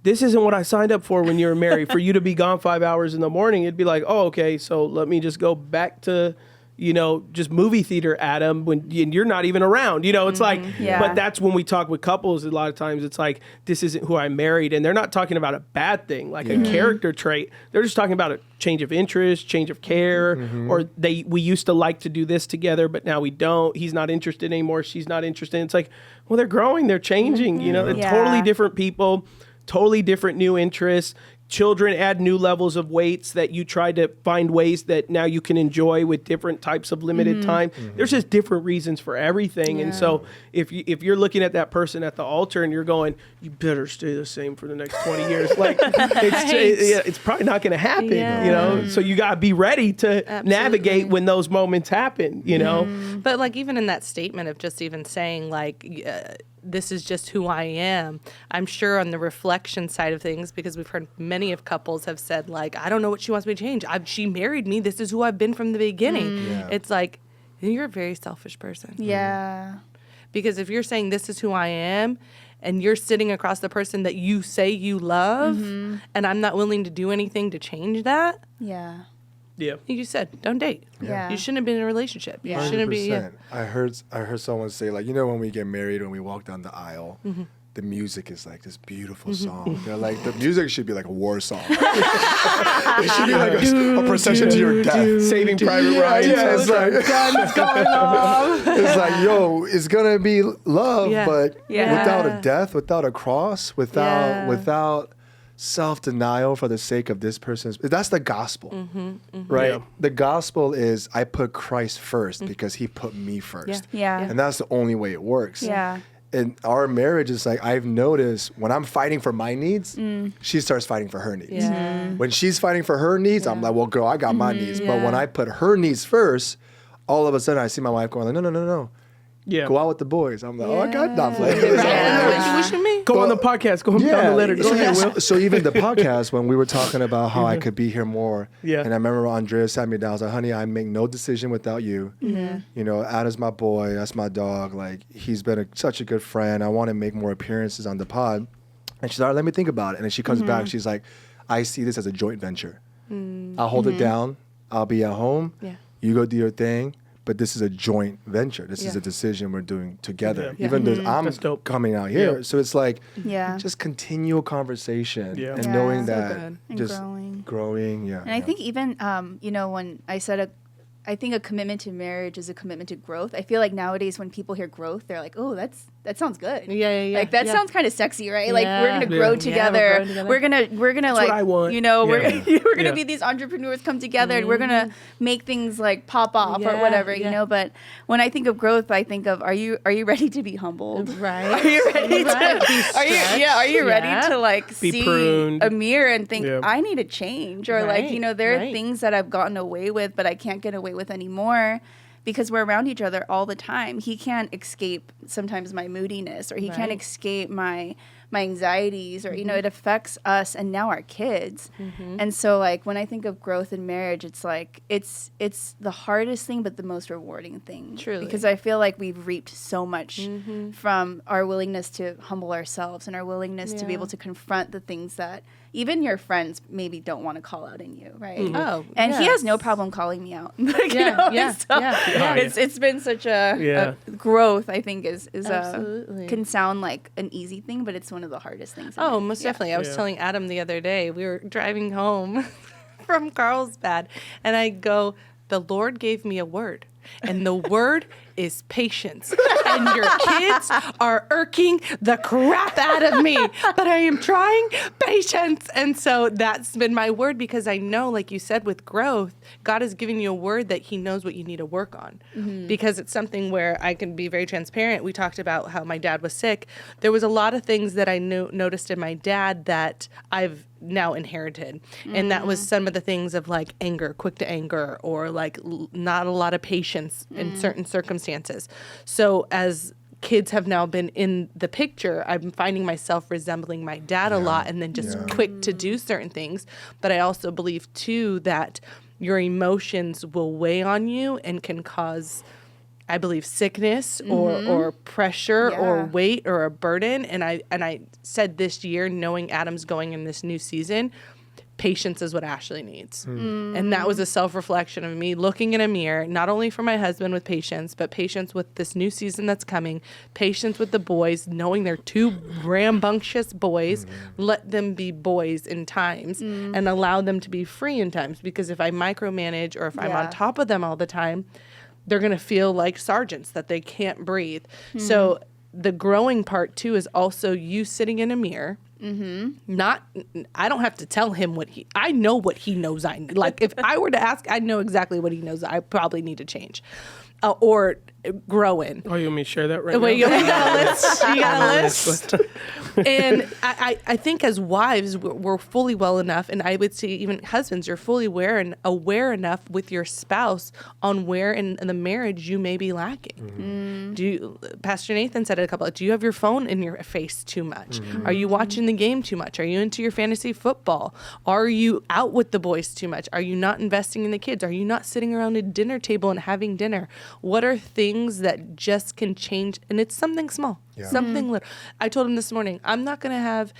this isn't what I signed up for when you were married, for you to be gone 5 hours in the morning, it'd be like, oh, okay, so let me just go back to, you know, just movie theater Adam when you're not even around. You know, it's like, but that's when we talk with couples, a lot of times it's like, this isn't who I married. And they're not talking about a bad thing, like a character trait. They're just talking about a change of interest, change of care, or we used to like to do this together, but now we don't. He's not interested anymore. She's not interested. It's like, well, they're growing, they're changing, you know, they're totally different people, totally different new interests. Children add new levels of weights that you try to find ways that now you can enjoy with different types of limited time. There's just different reasons for everything. And so if you're looking at that person at the altar and you're going, you better stay the same for the next 20 years, like it's probably not going to happen, you know? So you got to be ready to navigate when those moments happen, you know? But like even in that statement of just even saying like, this is just who I am. I'm sure on the reflection side of things, because we've heard many of couples have said like, I don't know what she wants me to change. She married me. This is who I've been from the beginning. It's like, you're a very selfish person. Because if you're saying this is who I am, and you're sitting across the person that you say you love, and I'm not willing to do anything to change that. You said, don't date. You shouldn't have been in a relationship. You shouldn't be. I heard someone say, like, you know, when we get married, when we walk down the aisle, the music is like this beautiful song. They're like, the music should be like a war song. It should be like a procession to your death. Saving Private Ryan. It's like, guns going off. It's like, yo, it's gonna be love, but without a death, without a cross, without self-denial for the sake of this person's, that's the gospel, right? Yeah. The gospel is I put Christ first because he put me first. Yeah. And that's the only way it works. Yeah. And our marriage is like, I've noticed when I'm fighting for my needs, she starts fighting for her needs. Yeah. When she's fighting for her needs, I'm like, well, girl, I got my needs. But when I put her needs first, all of a sudden I see my wife going like, no. Yeah. Go out with the boys. I'm like, oh, I got Netflix. What you wishing me? Go on the podcast. Go on the letter. Go ahead, Will. So even the podcast, when we were talking about how I could be here more, Yeah. and I remember Andrea sat me down. I was like, honey, I make no decision without you. You know, Adam's my boy. That's my dog. Like, he's been such a good friend. I want to make more appearances on the pod. And she's like, let me think about it. And then she comes back. She's like, I see this as a joint venture. I'll hold it down. I'll be at home. Yeah. You go do your thing. But this is a joint venture. This is a decision we're doing together. Yeah. Even though I'm That's dope. coming out here. Yeah. So it's like Yeah. just continual conversation Yeah. and Yeah. knowing So that good. And just growing. Yeah. And I think even, when I said I think a commitment to marriage is a commitment to growth. I feel like nowadays when people hear growth, they're like, oh, that sounds good. Yeah. Like that sounds kind of sexy, right? Like we're gonna Yeah. grow Yeah, together. we're growing together. We're gonna That's like what I want. we're Yeah. we're gonna Yeah. be these entrepreneurs come together and we're gonna make things like pop off or Yeah, whatever, yeah. But when I think of growth, I think of are you ready to be humbled? Right. Are you ready Right. Be to are you ready stretched. to like Be see pruned. a mirror and think Yeah. I need to change, or like Right, there are right. things that I've gotten away with but I can't get away with anymore because we're around each other all the time. He can't escape sometimes my moodiness, or he can't Right. escape my anxieties, or it affects us and now our kids. And so like when I think of growth in marriage, it's like it's the hardest thing but the most rewarding thing. Truly. Because I feel like we've reaped so much from our willingness to humble ourselves and our willingness to be Yeah. able to confront the things that even your friends maybe don't want to call out in you, right? Oh, And he has no yes. problem calling me out. Like, Yeah. Yeah. It's been such a growth, I think, is Absolutely. can sound like an easy thing, but it's one of the hardest things. in Oh, life. most Yeah. definitely. I was Yeah. telling Adam the other day, we were driving home from Carlsbad, and I go, the Lord gave me a word, and the word is patience. And your kids are irking the crap out of me, but I am trying patience. And so that's been my word, because I know, like you said, with growth, God is giving you a word that he knows what you need to work on. Because it's something where I can be very transparent. We talked about how my dad was sick. There was a lot of things that I noticed in my dad that I've now inherited. And that was some of the things of like anger, quick to anger, or like not a lot of patience in certain circumstances. So as kids have now been in the picture, I'm finding myself resembling my dad a lot, and then just quick to do certain things. But I also believe too that your emotions will weigh on you and can cause, I believe, sickness or pressure or weight or a burden. And I said this year, knowing Adam's going in this new season, patience is what Ashley needs. And that was a self-reflection of me looking in a mirror, not only for my husband with patience, but patience with this new season that's coming, patience with the boys, knowing they're two rambunctious boys, let them be boys in times and allow them to be free in times. Because if I micromanage or if I'm on top of them all the time, they're going to feel like sergeants that they can't breathe. So the growing part too is also you sitting in a mirror. I don't have to tell him I know what he knows. Like if I were to ask, I know exactly what he knows. I probably need to change or grow in. Oh, you want me to share that right Wait, now? you got a list? You got a list? And I think as wives, we're fully well enough, and I would say even husbands, you're fully aware enough with your spouse on where in the marriage you may be lacking. Pastor Nathan said it a couple of, do you have your phone in your face too much? Are you watching the game too much? Are you into your fantasy football? Are you out with the boys too much? Are you not investing in the kids? Are you not sitting around a dinner table and having dinner? What are things that just can change? And it's something small. Something little. I told him this morning, I'm not going to have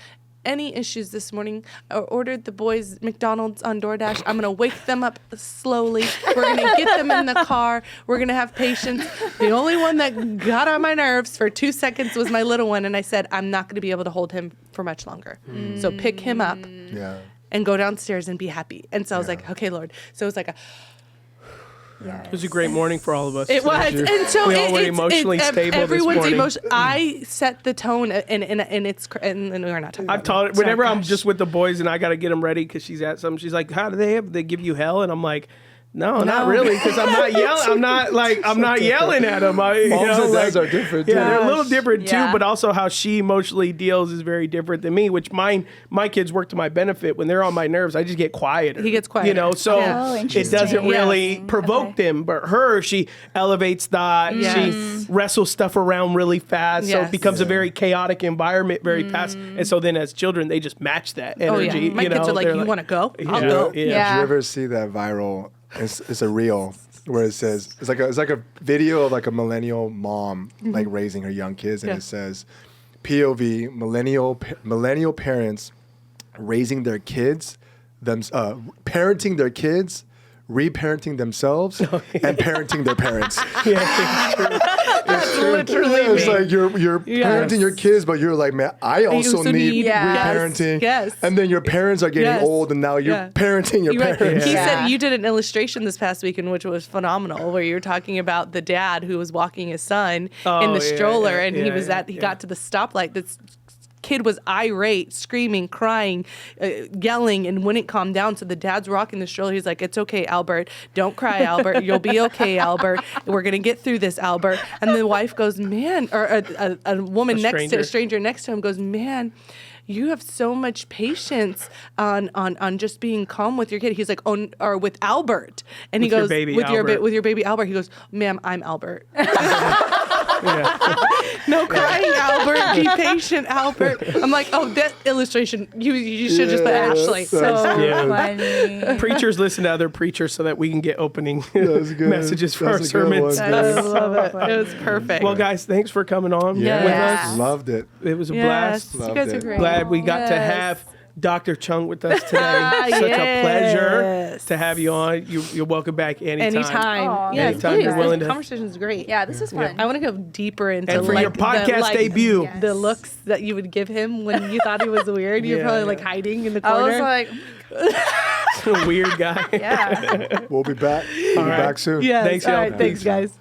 any issues this morning. I ordered the boys McDonald's on DoorDash. I'm going to wake them up slowly. We're going to get them in the car. We're going to have patience. The only one that got on my nerves for 2 seconds was my little one. And I said, I'm not going to be able to hold him for much longer. So pick him up and go downstairs and be happy. And so I was like, okay, Lord. So it was like Yes. It was a great morning for all of us. It was, and so We all were emotionally stable everyone's this morning. I set the tone, and it's and we're not talking. I've taught it whenever I'm just with the boys and I got to get them ready because she's at something. She's like, "How do they give you hell?" And I'm like, "No, not really, because I'm not yelling. I'm not yelling at them. Moms and dads are different too. Yeah, they're a little different Yeah. too, but also how she emotionally deals is very different than me. Which my kids work to my benefit. When they're on my nerves, I just get quieter. He gets quieter. You know, so Yeah. Oh, it interesting. doesn't really Yes. provoke Okay. them. But her, she elevates that. Yes. She wrestles stuff around really fast, so Yes. it becomes a very chaotic environment very fast. And so then as children, they just match that Oh energy. yeah, my you kids know? are like, They're "You want to go? I'll Yeah. go." Yeah. Yeah. Did you ever see that viral? It's a reel where it says it's like a video of like a millennial mom like raising her young kids, and Yeah. it says POV millennial parents raising their kids, parenting their kids, reparenting themselves, and parenting their parents. That's literally It's me. like you're Yes. parenting your kids, but you're like, man, I also also need need- Yes. reparenting. Yes. And then your parents are getting Yes. old, and now you're Yeah. parenting your You're right. parents. He Yeah. said you did an illustration this past weekend, which was phenomenal, where you were talking about the dad who was walking his son in the yeah, stroller, yeah, and he yeah, was yeah, he got to the stoplight. This kid was irate, screaming, crying, yelling, and wouldn't calm down. So the dad's rocking the stroller. He's like, "It's okay, Albert. Don't cry, Albert. You'll be okay, Albert. We're gonna get through this, Albert." And the wife goes, "Man," or a woman a stranger next to him goes, "Man, you have so much patience on just being calm with your kid." He's like, "Oh, or with Albert," and he With your goes, baby "With Albert." with your baby Albert." He goes, "Ma'am, I'm Albert." Yeah. No crying, Albert. Be patient, Albert. I'm like, oh, that illustration. You should just put Ashley. So Yeah. funny. Preachers listen to other preachers so that we can get opening That's good. messages for That's our a good one. sermons. I love it. It was perfect. Well, guys, thanks for coming on Yeah. with Yes. us. Loved it. It was a yes, blast. you Loved guys are it. great. Glad we got to Yes. have Dr. Chung with us today. Such a pleasure Yes. to have you on. You're welcome back anytime. Anytime. Aw, Yes, anytime please. you're willing This to- conversation is great. Yeah, this is fun. I want to go deeper into And for your podcast debut. Yes. the looks that you would give him when you thought he was weird. You're Yeah, probably yeah. like hiding in the I corner. was like, Weird guy. yeah. We'll be back. We'll be right. back soon. yes. Thanks, All y'all. right. Thanks, guys.